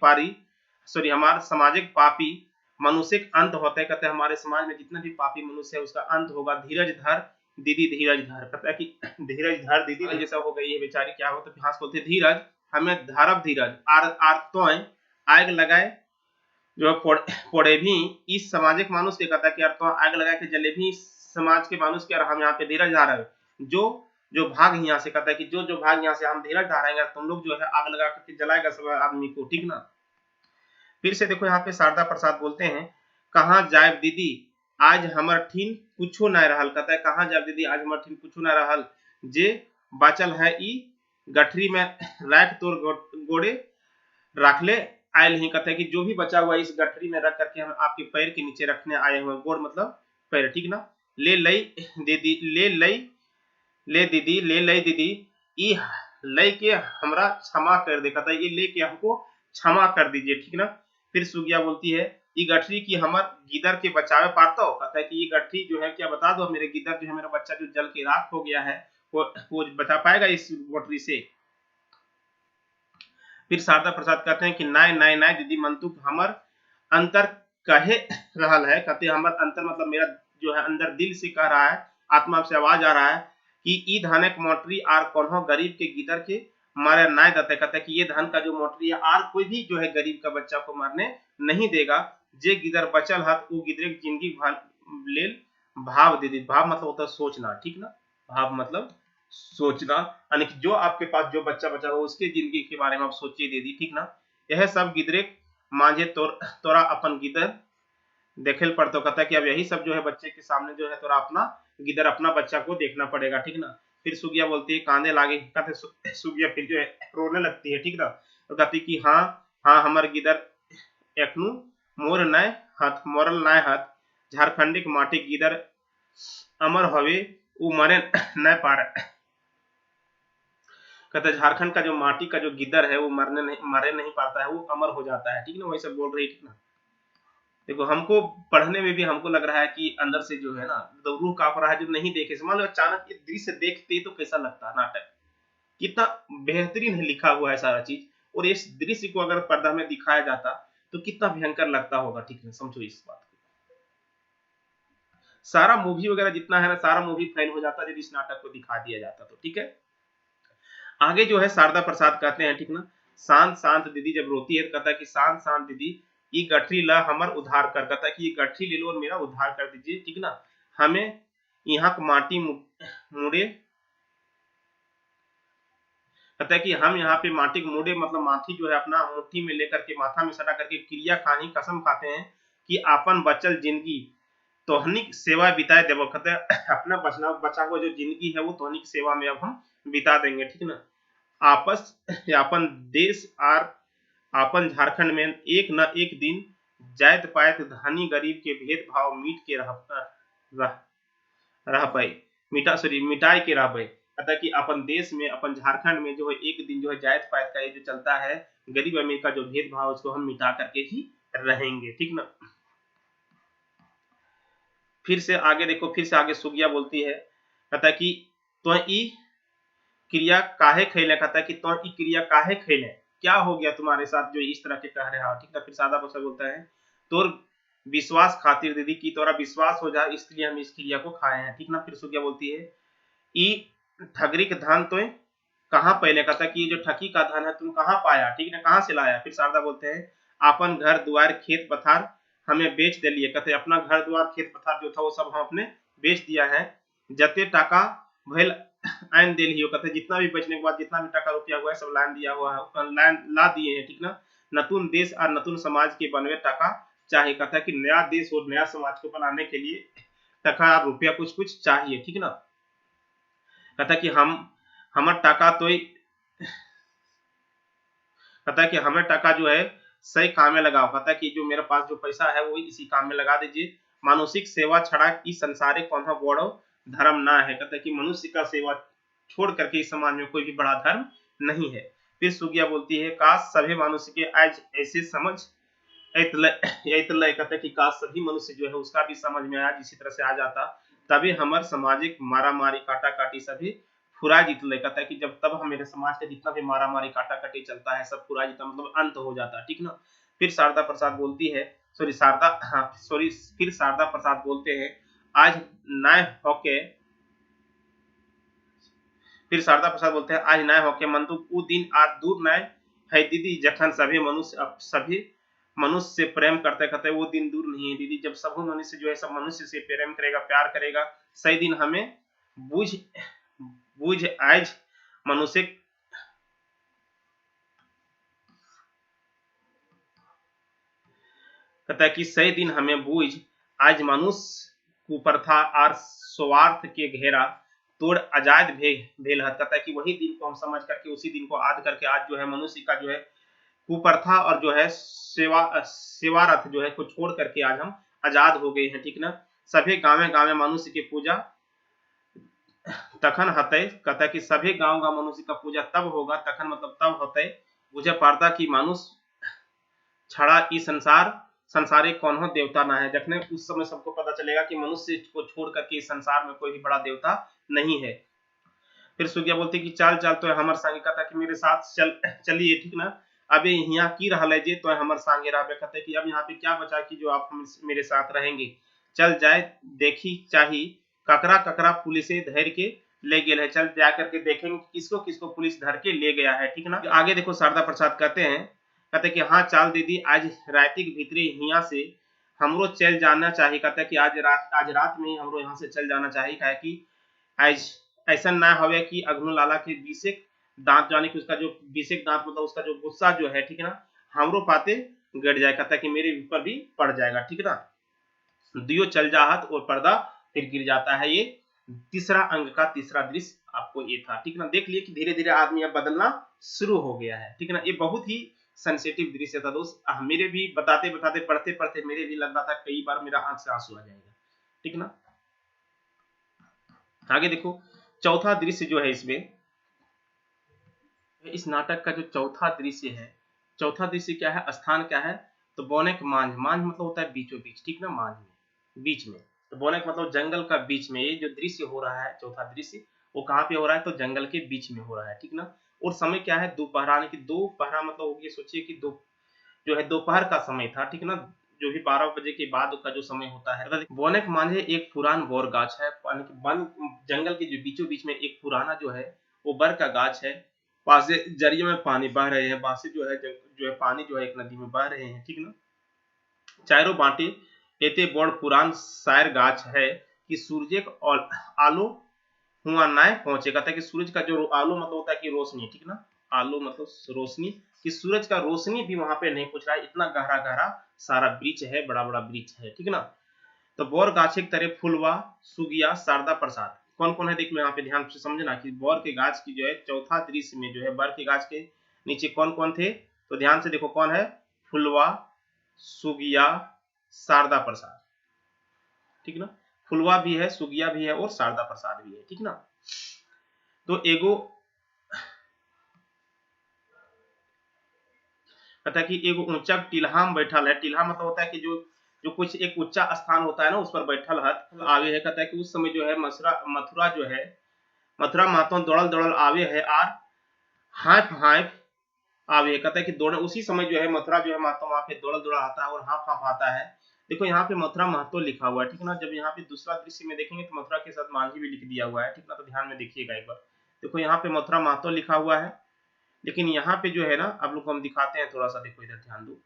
पापी मनुष्य अंत होता है, कहते हैं हमारे समाज में जितना भी पापी मनुष्य है उसका अंत होगा, धीरज धर दीदी धीरज धर, कहता है कि धीरज धर दीदी, जैसा हो गई है बेचारी, क्या हो तो हाँस बोलते धीरज हमें धारब धीरज आर तो आग लगाए जो पड़े भी इस सामाजिक मानुष के, कहता है कि तो आग लगा के जले भी समाज के मानुष के, और हम यहाँ पे धीरज धार है जो जो भाग यहाँ से, कहता है कि जो भाग यहाँ से हम धीरज धारेंगे, तुम लोग जो है आग लगा करके जलाएगा सब आदमी को, ठीक ना। फिर से देखो यहाँ पे शारदा प्रसाद बोलते हैं, कहाँ जाए दीदी आज हमर ठीन कुछो न रहल, कहता है कहाँ जाए दीदी आज हमर ठीन कुछो न रहल, जे बाचल है ई गठरी में राख तोड़ गोड़े रख ले आयल ही, कहते हैं कि जो भी बचा हुआ इस गठरी में रख करके हम आपके पैर के नीचे रखने आए हुए, गोड़ मतलब पैर, ठीक ना। ले लई दीदी ले दीदी ले लई दीदी ई लई के हमरा क्षमा कर दे, कहता है ये लेके हमको क्षमा कर दीजिए, ठीक ना। फिर सुगिया बोलती है, ये गठरी की हमर गिदर के बचावे पाता हो, कहता है कि ये गठरी जो है क्या बता दो, मेरे गिदर जो है मेरा बच्चा जो जल के राख हो गया है वो बचा पाएगा इस गठरी से। फिर शारदा प्रसाद कहते हैं कि नाय नाय नाय दीदी मंतुक हमर अंतर कहे रहल है, कहते हैं हमर अंतर मतलब मेरा जो है अंदर दिल से कह रहा है, आत्मा से आवाज आ रहा है कि ई धनक मोटरी आर कौन गरीब के गिदर के मारे नाय देते, कहते हैं कि ये धन का जो मोटरी है आर कोई भी जो है गरीब का बच्चा को मारने नहीं देगा, जे गिदर बचल हत वो गिदरे की जिंदगी लेल भाव दे दी, भाव मतलब होता है सोचना, ठीक ना। भाव मतलब सोचना, यानी कि जो आपके पास जो बच्चा बचा हो उसके जिंदगी के बारे में आप सोचिए दीदी, ठीक ना। यह सब गिदरे मांझे तोरा अपन गिदर देखेल पड़तो, कहता है कि अब यही सब जो है बच्चे के सामने जो है तोरा अपना गिदर अपना बच्चा को देखना पड़ेगा, ठीक ना। फिर सुगिया बोलती है कांदे लागे, कहते सुगिया फिर जो है रोने लगती है, ठीक ना। तो कहती कि हाँ हाँ हमर गिदर एखनु मोर नय हाथ मोरल नय हाथ, झारखंडी के माटी गिदर अमर हवे उ मरे न पार, कहते झारखंड का जो माटी का जो गिद्दर है वो मरे नहीं पाता है, वो अमर हो जाता है, ठीक ना। वही सब बोल रही, ठीक ना। देखो हमको पढ़ने में भी हमको लग रहा है कि अंदर से जो है ना तो रूह कांप रहा है, जो नहीं देखे मान लो अचानक ये दृश्य देखते तो कैसा लगता है, नाटक कितना बेहतरीन है लिखा हुआ है सारा चीज, और इस दृश्य को अगर पर्दा में दिखाया जाता तो कितना भयंकर लगता होगा, ठीक है। समझो इस बात को, सारा मूवी वगैरह जितना है ना सारा मूवी फेल हो जाता यदि इस नाटक को दिखा दिया जाता तो, ठीक है। आगे जो है शारदा प्रसाद कहते हैं, ठीक ना, शांत शांत दीदी जब रोती है तो कहता है कि शांत शांत दीदी ये गठरी ला हमर उद्धार कर, कहता है कि ये गठरी ले लो और मेरा उद्धार कर दीजिए, ठीक ना। हमें यहाँ को माटी मुड़े, कहता है कि हम यहाँ पे माटी मुड़े मतलब माटी जो है अपना मुट्ठी में लेकर के माथा में सटा करके क्रिया खानी कसम खाते हैं कि आपन बचल जिंदगी तोहनी सेवा बिताए देव, कहते अपना बचा हुआ जो जिंदगी है वो तोहनी की सेवा में अब हम बिता देंगे, ठीक ना। आपस अपन देश और अपन झारखंड में एक न एक दिन जात पात धनी गरीब के भेदभाव मीट के रह, रह पाए, मिटाई के रह पाए। अतः कि अपन देश में अपन झारखंड में जो है एक दिन जो है जात पात का ये जो चलता है, गरीब अमीर का जो भेदभाव उसको हम मिटा करके ही रहेंगे, ठीक ना। फिर से आगे देखो, फिर से आगे सुगिया बोलती है, कहता कि तो ई क्रिया काहे खैले, कहता कि तो ई क्रिया काहे खैले, क्या हो गया तुम्हारे साथ जो इस तरह के कह रहे हो, ठीक है। फिर सादा भाषा बोलता है, तोर विश्वास खातिर दीदी की तोरा विश्वास हो जाए इसलिए हम इस क्रिया को खाए हैं, ठीक ना। फिर सुगिया बोलती है, ई ठगरी के धन तो कहाँ पहले, कहता कि ये जो ठगी का धन है तुम कहाँ पाया, ठीक ना, कहाँ से लाया। फिर शारदा बोलते हैं, अपन घर द्वार खेत पथार हमें बेच दिलिए, कहते अपना घर द्वार खेत पथार जो था वो सब हम अपने बेच दिया है। जते टाका भैल आन दिल ही, कहते जितना भी बचने के बाद जितना भी टाका रुपया हुआ है सब लान दिया हुआ है, लान ला दिए हैं, ठीक ना। नतून देश और नतून समाज के बनवे टाका चाहिए, कहता कि नया देश और नया समाज को बनाने के लिए टका रुपया कुछ कुछ चाहिए, ठीक ना। कहता कि हमार टाका तो कहता कि हमें टाका जो है सही काम में लगाओ, कहता कि जो मेरे पास जो पैसा है वो इसी काम में लगा दीजिए। मानुषिक सेवा छड़ा इस संसारे कौन बड़ो धर्म ना है, कहता कि मनुष्य का सेवा छोड़ करके इस समाज में कोई भी बड़ा धर्म नहीं है। फिर सुगिया बोलती है, काश सभी मनुष्य के आज ऐसे समझ कहता कि काश सभी मनुष्य जो है उसका भी समझ में आया इसी तरह से आ जाता, तभी हमारे सामाजिक मारा मारी काटा काटी सभी फुरा जीत ले, कहता है कि जब तब हमारे समाज का जितना भी मारा मारी काटा काटी चलता है सब फुरा जीता, मतलब अंत हो जाता, ठीक ना। फिर शारदा प्रसाद बोलती है, फिर शारदा प्रसाद बोलते हैं, आज नाय होके फिर शारदा प्रसाद बोलते हैं, आज नाय होके मन तो वो दिन आज दूर नाय है दीदी, जखन सभी मनुष्य से प्रेम करते करते वो दिन दूर नहीं है दीदी, जब सब मनुष्य जो है सब मनुष्य से प्रेम करेगा प्यार करेगा, सही दिन हमें बुझ बुझ आज मनुष्य कहता है कि सही दिन हमें बूझ आज मनुष्य कुप्रथा और स्वार्थ के घेरा तोड़ आजाद भेल है, कहता है कि वही दिन को हम समझ करके उसी दिन को याद करके आज जो है मनुष्य का जो है कुप्रथा और जो है सेवारथ जो है को छोड़ करके आज हम आजाद हो गए हैं, ठीक ना। सभी गाँव गाँव मनुष्य की पूजा तखन हते, कहता कि सभी गांव गांव मनुष्य का पूजा तब होगा, तखन मतलब तब होते मुझे पारदा की मानुष छड़ा ई संसारे कौन हो देवता ना है, जखने उस समय सबको पता चलेगा कि मनुष्य को छोड़ करके इस संसार में कोई भी बड़ा देवता नहीं है। फिर सुगिया बोलती कि चल चल तो हमार संगे, कहता कि मेरे साथ चलिए, ठीक ना। अभी यहाँ की रहा है जे तो हमार संगे रहा, कहते कि अब यहाँ पे क्या बचा कि जो आप मेरे साथ रहेंगे, चल जाए देखी चाही ककरा ककरा पुलिस धैर्य के ले गए है, चल जा करके देखेंगे किसको किसको पुलिस धर के ले गया है, ठीक ना। आगे देखो शारदा प्रसाद कहते हैं, कहते कि हाँ चाल दीदी आज रात के भीतरे यहाँ से हमरो चल जाना चाहिए, कहते कि आज रात में हमरो यहाँ से चल जाना चाहिए, कहे कि आज ऐसा ना होवे कि अग्नु लाला के बीसेक दांत जाने की उसका जो बीसेक दांत मतलब उसका जो गुस्सा जो है, ठीक है ना, हमरो पाते गड़ जाए, कहता कि मेरे ऊपर भी पड़ जाएगा, ठीक ना। दियो चल जाहत और पर्दा फिर गिर जाता है। ये तीसरा अंक का तीसरा दृश्य आपको ये था, ठीक ना। देख लिए कि धीरे धीरे आदमी अब बदलना शुरू हो गया है, ठीक ना। ये बहुत ही सेंसिटिव दृश्य था दोस्त, मेरे भी बताते बताते पढ़ते पढ़ते मेरे भी लग रहा था कई बार मेरा आंख से आंसू आ जाएगा, ठीक ना। आगे देखो चौथा दृश्य जो है इसमें, इस नाटक का जो चौथा दृश्य है, चौथा दृश्य क्या है, स्थान क्या है, तो बोनेक मांझ, मांझ मतलब होता है बीचों बीच, ठीक ना, मांझ में बीच में, तो बोनेक मतलब जंगल का बीच में। ये जो दृश्य हो रहा है चौथा दृश्य वो कहाँ पे हो रहा है, तो जंगल के बीच में हो रहा है, ठीक ना। और समय क्या है, दोपहर, यानी कि दोपहर मतलब ये सोचिए कि दो जो है दोपहर का समय था, ठीक ना, जो भी 12 बजे के बाद का जो समय होता है। बोनेक मांझे एक पुरान बोर गाछ है, वन जंगल के जो बीचों बीच में एक पुराना जो है वो बर का गाछ है, पास से जरिए में पानी बह रहे हैं, पास से जो है पानी जो है एक नदी में बह रहे हैं, ठीक ना। चारों बाटे एते बड़ पुरान शायर गाछ है कि सूर्य आलो हुआ नाय पहुंचे, कहता है कि सूरज का जो आलो मतलब होता है कि रोशनी, ठीक ना, आलो मतलब रोशनी, कि सूरज का रोशनी भी वहां पे नहीं पहुंच रहा है, इतना गहरा गहरा सारा वृक्ष है, बड़ा बड़ा वृक्ष है, ठीक ना। तो बोर गाछे के तरह फुलवा सुगिया शारदा प्रसाद कौन कौन है देख लो यहाँ पे ध्यान से समझना कि बोर के गाछ की जो है चौथा दृश्य में जो है बर के गाछ के नीचे कौन कौन थे, तो ध्यान से देखो कौन है, फुलवा सुगिया शारदा प्रसाद, ठीक ना। फुलवा भी है, सुगिया भी है और शारदा प्रसाद भी है, ठीक ना। तो एगो कहता है कि एगो ऊंचा टिल्हा में बैठल है, टिल्हा मतलब होता है कि जो जो कुछ एक ऊंचा स्थान होता है ना उस पर बैठल है आवे है। कहता है कि उस समय जो है मथुरा जो है मथुरा मातो दौड़ल दौड़ल आवे है और हाफ हाफ आवे है। कहता है कि दौड़े उसी समय जो है मथुरा जो है मातो वहां पे दौड़ल दौड़ल आता है और हाफ हाफ आता है। देखो यहाँ पे मथुरा महतो लिखा हुआ है, ठीक ना। जब यहाँ पे दूसरा दृश्य में देखेंगे तो मथुरा के साथ मांझी भी लिख दिया हुआ है, ठीक ना। तो ध्यान में देखिएगा एक बार, देखो यहाँ पे मथुरा महतो लिखा हुआ है, लेकिन यहाँ पे जो है ना आप लोग को हम दिखाते हैं थोड़ा सा, देखो इधर ध्यान दो।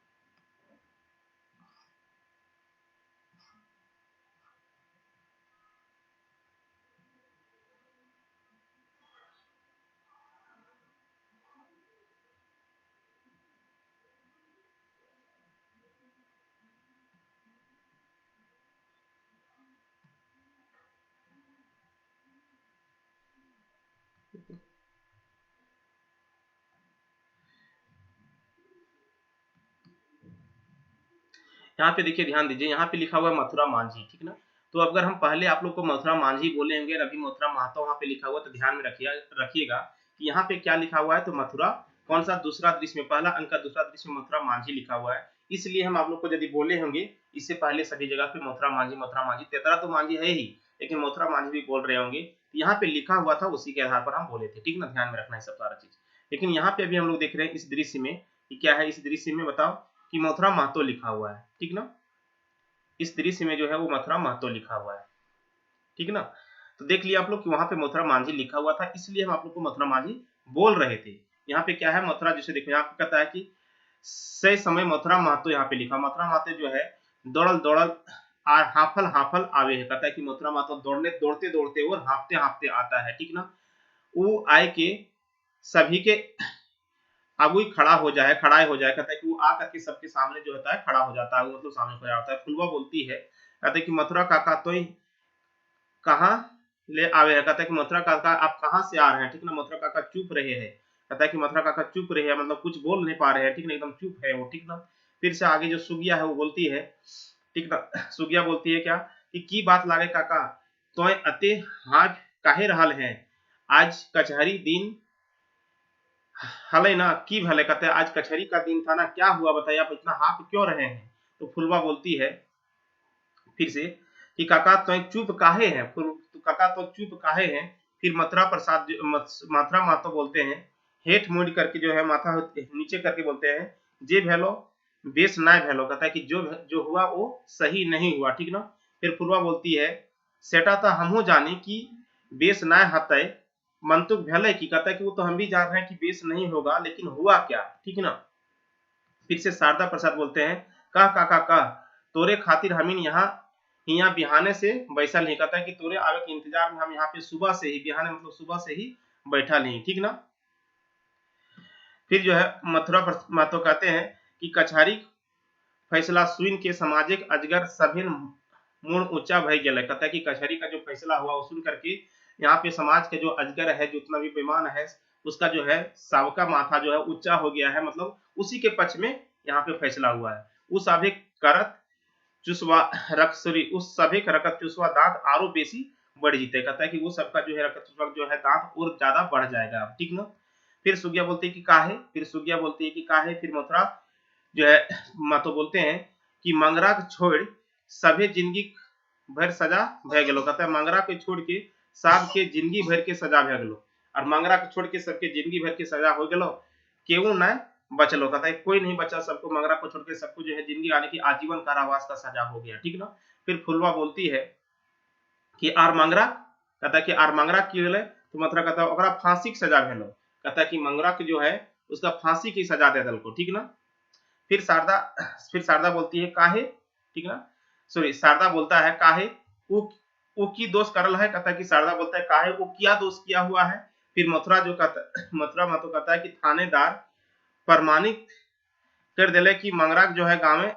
यहाँ पे देखिए ध्यान दीजिए, यहाँ पे लिखा हुआ है मथुरा मांझी, ठीक ना। तो अगर हम पहले आप लोग को मथुरा मांझी बोलेंगे, अभी मथुरा महतो वहाँ पे लिखा हुआ, तो ध्यान में रखिएगा कि यहाँ पे क्या लिखा हुआ है। तो मथुरा कौन सा दूसरा दृश्य में, पहला अंक का दूसरा दृश्य में मथुरा मांझी लिखा हुआ है, इसलिए हम आप लोग को यदि बोले होंगे इससे पहले सभी जगह पे मथुरा मांझी तेतरा तो मांझी है ही, लेकिन मथुरा मांझी भी बोल रहे होंगे, यहाँ पे लिखा हुआ था उसी के आधार पर हम बोले थे, ठीक ना। ध्यान में रखना है सब सारा चीज। लेकिन यहाँ पे अभी हम लोग देख रहे हैं इस दृश्य में कि क्या है, इस दृश्य में बताओ कि मथुरा महतो लिखा हुआ है, ठीक ना। इस दृश्य में जो है वो मथुरा महतो लिखा हुआ है, ठीक ना। तो देख लिया आप लोग कि वहां पे मथुरा मांझी लिखा हुआ था, इसलिए हम आप लोग को मथुरा मांझी बोल रहे थे। यहाँ पे क्या है, मथुरा जैसे देखो यहाँ पे कहता है कि से समय मथुरा महतो, यहाँ पे लिखा मथुरा महतो जो है दौड़ल दौड़ल और हाफल हाफल आवे है। कहता है कि मथुरा महतो दौड़ने दौड़ते दौड़ते और हाफते हाफते आता है, ठीक ना। वो आए के सभी के आगू खड़ा हो जाए, खड़ा हो जाए। कहता है कि वो आकर के सबके सामने जो होता है खड़ा हो जाता है, मतलब सामने खड़ा होता है। फुलवा बोलती है, कहते हैं कि मथुरा काका तो कहाँ ले आवे है। कहता है कि मथुरा काका आप कहाँ से आ रहे हैं, ठीक ना। मथुरा काका चुप रहे हैं, कहता है कि मथुरा काका चुप रहे हैं मतलब कुछ बोल नहीं पा रहे हैं, ठीक ना, एकदम चुप है वो, ठीक ना। फिर से आगे जो सुगिया है वो बोलती है, ठीक ना। सुगिया बोलती है क्या कि की बात लागे काका तो अते हाथ काहे रहल हैं, आज कचहरी दिन हले ना की भले। कहते हैं आज कचहरी का दिन था ना, क्या हुआ बताइए, आप इतना हाफ क्यों रहे हैं। तो फुलवा बोलती है फिर से कि काका तो चुप काहे हैं, तो काका तो चुप काहे हैं। फिर मथुरा महतो बोलते हैं, हेठ मुड़ करके जो है माथा नीचे करके बोलते हैं, जे भेलो बेस ना भेलो। कहता है कि जो जो हुआ वो सही नहीं हुआ, ठीक ना। फिर फुलवा बोलती है, सेटा तो हमहू जाने कि बेस ना हतय मंतुक भेले की। कहता है कि वो तो हम भी जान रहे हैं कि बेस नहीं होगा, लेकिन हुआ क्या, ठीक ना। फिर से शारदा प्रसाद बोलते हैं, कह काका कह तोरे खातिर हमीन यहाँ बिहाने से बैठल नहीं। कहता है कि तोरे आवे के इंतजार में हम यहाँ पे सुबह से ही, बिहाने मतलब सुबह से ही बैठल नहीं, ठीक ना। फिर जो है मथुरा महतो कहते हैं कि कचहरी फैसला सुन के सामाजिक अजगर सभी मूड ऊंचा भय गया। कहता है कि कचहरी का जो फैसला हुआ वो सुन करके यहाँ पे समाज के जो अजगर है, जितना भी बेईमान है, उसका जो है सबका माथा जो है ऊंचा हो गया है, मतलब उसी के पक्ष में यहाँ पे फैसला हुआ है। उस अभी करत चुसवा रक्सरी उस सभी का रकत चुसवा दांत आरो बेसी बढ़ जीते। कहता है कि वो सबका जो है रकत चुसवा जो है दांत और ज्यादा बढ़ जाएगा, ठीक ना। फिर सुगिया बोलती है कि काहे, फिर सुगिया बोलती है कि काहे। फिर मथुरा जो है महतो बोलते हैं कि मंगरा के छोड़ सभी जिंदगी भर सजा भय गेलो। कहता है मंगरा के छोड़ के सबके जिंदगी भर के सजा भय गेलो, और मंगरा के छोड़ के सबके जिंदगी भर के सजा हो गेलो, केहू न बचलो। कहता है कोई नहीं बचा, सबको मंगरा को छोड़ के सबको जो है जिंदगी आने की आजीवन कारावास का सजा हो गया, ठीक ना। फिर फुलवा बोलती है कि आर मंगरा, कहता है कि आर मंगरा की भेले, तो मतलब कहता है ओकरा फांसी की सजा भेलो। कहता है कि मंगरा के जो है उसका फांसी की सजा दे दल को, ठीक ना। फिर शारदा बोलती है काहे, ठीक ना, सॉरी शारदा बोलता है काहे वो की दोष करल है। कहता है कि शारदा बोलता है काहे वो क्या दोष किया हुआ है। फिर मथुरा जो कहता मथुरा महतो कहता है कि थानेदार प्रमाणित कर दिले कि मंगरा जो है गांव में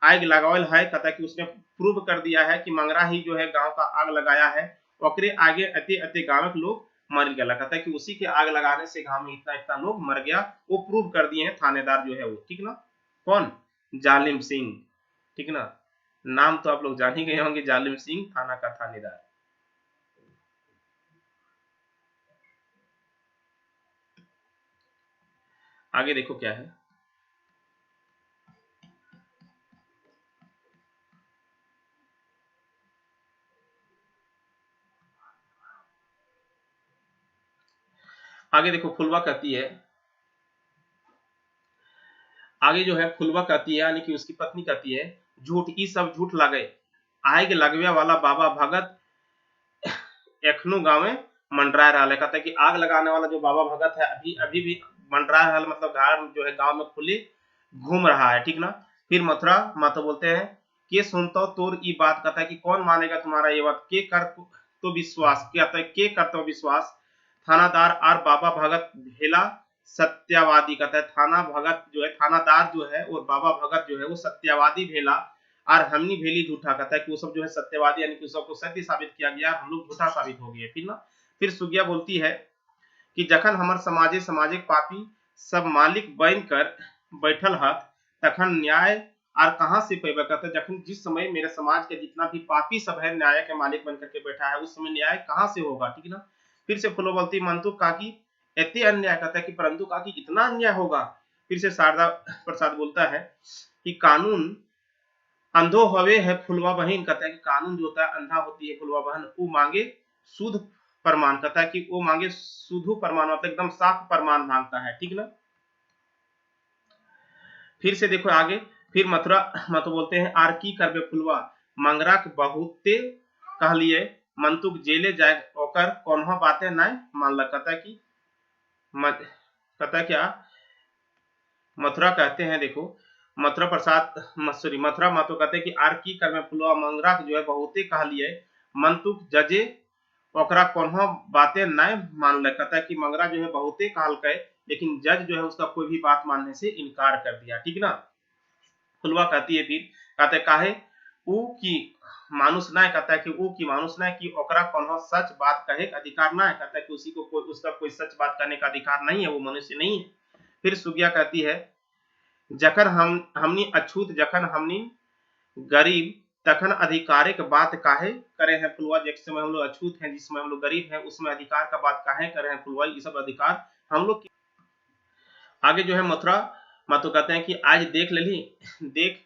आग लगावल है। कहता है कि उसने प्रूव कर दिया है कि मंगरा ही जो है गांव का आग लगाया है, ओकरे आगे अते अते गांव के लोग मर गया। कहता है कि उसी के आग लगाने से गांव में इतना इतना लोग मर गया, वो प्रूव कर दिए हैं थानेदार जो है वो, ठीक ना। कौन? जालिम सिंह, ठीक ना। नाम तो आप लोग जान ही गए होंगे, जालिम सिंह थाना का थानेदार। आगे देखो क्या है। आगे देखो फुलवा कहती है, आगे जो है फुलवा कहती है यानी कि उसकी पत्नी कहती है, झूठ ई सब झूठ लागे, आएग लगवे वाला बाबा भगत एखनो गाँव में मंडरा रहा है। कहता है कि आग लगाने वाला जो बाबा भगत है अभी अभी भी मंडरा रहा है, मतलब घर जो है गांव में खुली घूम रहा है, ठीक ना। फिर मथुरा मातो बोलते हैं के सुनता तोर ई बात, कहता है कि कौन मानेगा तुम्हारा ये बात, के कर तो विश्वास, कहता है के करता विश्वास, थानादार और बाबा भगत भेला सत्यवादी, कहता है थाना भगत जो है, थानादार जो है और बाबा भगत जो है वो सत्यवादी भेला और हमनी भेली झूठा, कहता है कि वो सब जो है सत्यवादी यानी कि सबको सत्य साबित किया गया, हम लोग झूठा साबित हो गए, फिर ना। फिर सुगिया बोलती है कि जखन हमर समाजे सामाजिक पापी सब मालिक बन कर बैठल हत, तखन न्याय और कहां से पेबा, कहता है जखन जिस समय मेरे समाज के जितना भी पापी सब है न्याय के मालिक बनकर के बैठा है, उस समय न्याय कहां से होगा, ठीक ना। फिर से फुलो बोलती मंतु काकी एते अन्याय, कहता है कि परंतु काकी इतना अन्याय होगा। फिर से शारदा प्रसाद बोलता है कि कानून अंधो हवे है फुलवा बहन, कहता है कि कानून जो होता है अंधा होती है फुलवा बहन, वो मांगे शुद्ध प्रमाण, कहता है कि वो मांगे शुद्ध प्रमाण, मतलब एकदम साफ प्रमाण मांगता है, ठीक ना। फिर से देखो आगे, फिर मथुरा मत बोलते हैं आर की करबे फुलवा मंगरा के बहुते कहलिए मंतुक जेले जाए ओकर कौनहा बातें नहीं मानला, कहता है कि कहता है क्या, मथुरा कहते हैं देखो, मथुरा प्रसाद सॉरी मथुरा मातो कहते हैं कि आर की करबे फुलवा मंगरा जो है बहुते कहलिए मंतुक जजे ओकरा कौनहा बातें नहीं मानल, कहता है कि मंगरा जो है बहुते कहलकै लेकिन जज जो है उसका कोई भी बात मानने से इनकार कर दिया, ठीक ना। फुलवा कहती है फिर, कहते है काहे ऊ की मानुष ना, कहता है कि ऊ की मानुष ना कि ओकरा कौनहा सच बात कहे का अधिकार ना है, कहता है कि उसी को कोई उसका कोई सच बात करने का अधिकार नहीं है, वो मनुष्य नहीं है। फिर सुगिया कहती है जखन हमनी अछूत जखन हमनी गरीब तखन अधिकारे के बात काहे करे हैं फुलवा, जिस समय हम लोग अछूत हैं, जिस समय हम लोग गरीब हैं, उसमें अधिकार का बात काहे करे हैं फुलवा, ये सब अधिकार हम लोग। आगे जो है मथुरा मातो कहते हैं कि आज देख ले ली देख,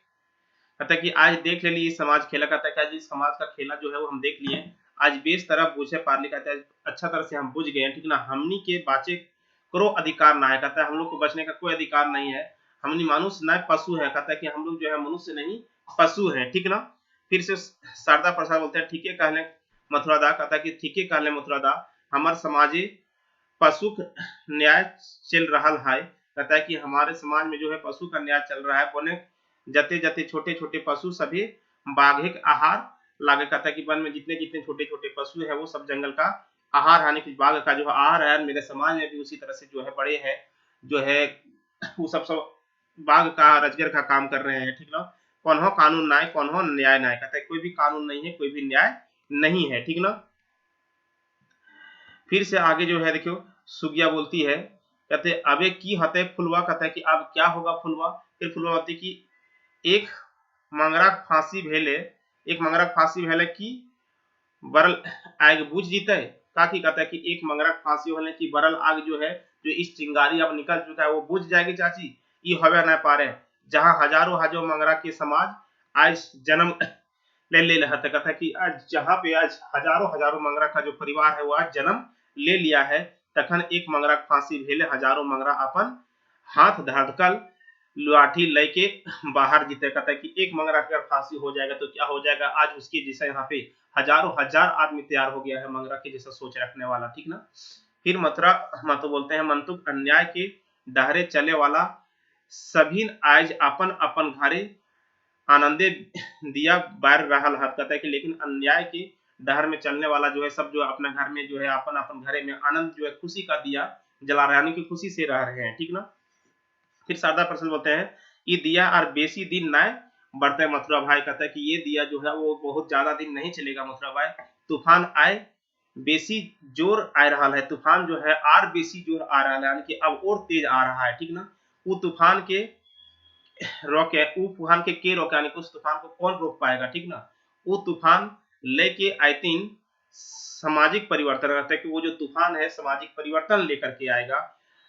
कहता है कि आज देख ले ली समाज खेला, कहता है कि आज इस समाज का खेला जो है वो हम देख लिए, आज बेस तरफ बूझे पारली, कहता है अच्छा तरह से हम बुझ गए हैं, ठीक ना। हमनी के बाचे करो अधिकार ना है, कहता है हम लोग को बचने का कोई अधिकार नहीं है, हमनी मानुष न पशु है, कहता है कि हम लोग जो है मनुष्य नहीं पशु है, ठीक ना। फिर से शारदा प्रसाद बोलते हैं ठीक है कहले मथुरादा, कहता है कि ठीक है कहले मथुरादा हमारे समाजे पशु न्याय चल रहा है, कहता है कि हमारे समाज में जो है पशु का न्याय चल रहा है, बोने जते जते छोटे छोटे पशु सभी बाघिक आहार लागे, कहता है कि वन में जितने जितने छोटे छोटे पशु है वो सब जंगल का आहार हानि की बाघ का जो आहार है, मेरे समाज में भी उसी तरह से जो है बड़े है जो है वो सब बाघ का रजगर का काम कर रहे हैं, ठीक ना। कौन हो कानून ना है, कौन हो न्याय ना है, कहता है कोई भी कानून नहीं है, कोई भी न्याय नहीं है, ठीक ना। फिर से आगे जो है देखियो सुगिया बोलती है, कहते अबे की हते फुलवा, कहता है कि अब क्या होगा फुलवा। फिर फुलवा बोलती कि एक मंगरा फांसी भेले, एक मंगरा फांसी भेले की बरल आग बुझ जीते, काकी कहता है कि एक मंगरा फांसी होने की बरल आग जो है जो इस चिंगारी अब निकल चुका है वो बुझ जाएगी चाची, ये हवे ना पा रहे, जहां हजारों हजारों मंगरा के समाज आज जन्म ले रहा था, कहता है कि आज जहां पे आज हजारों हजारों मंगरा का जो परिवार है वो आज जन्म ले लिया है, तखन एक मंगरा फांसी भेले हजारों मंगरा अपन हाथ धड़कल लाठी लेके बाहर जीते, कहता है कि एक मंगरा अगर फांसी हो जाएगा तो क्या हो जाएगा, आज उसके जैसा यहाँ पे हजारों हजार आदमी तैयार हो गया है मंगरा के जैसा सोच रखने वाला, ठीक ना। फिर मथुरा मातो बोलते हैं मंतुक अन्याय के डहरे चले वाला सभी आज अपन अपन घरे आनंदे दिया बार रहा है, कहता है कि लेकिन अन्याय के डहर में चलने वाला जो है सब जो अपने घर में जो है अपन अपन घरे में आनंद जो है खुशी का दिया जला रहे यानी कि खुशी से रह रहे हैं, ठीक ना। फिर शारदा प्रसाद बोलते हैं ये दिया और बेसी दिन ना बढ़ते मथुरा भाई, कहता है कि ये दिया जो है वो बहुत ज्यादा दिन नहीं चलेगा मथुरा भाई। तूफान आए बेसी जोर आ रहा है, तूफान जो है आर बेसी जोर आ रहा है, यानी कि अब और तेज आ रहा है, ठीक ना। वो तूफान के रोके, वो तूफान के रोके, यानी कि उस तूफान को कौन रोक पाएगा, ठीक ना। वो तूफान लेके आई थिंक सामाजिक परिवर्तन, रहता है कि वो जो तूफान है सामाजिक परिवर्तन लेकर के आएगा।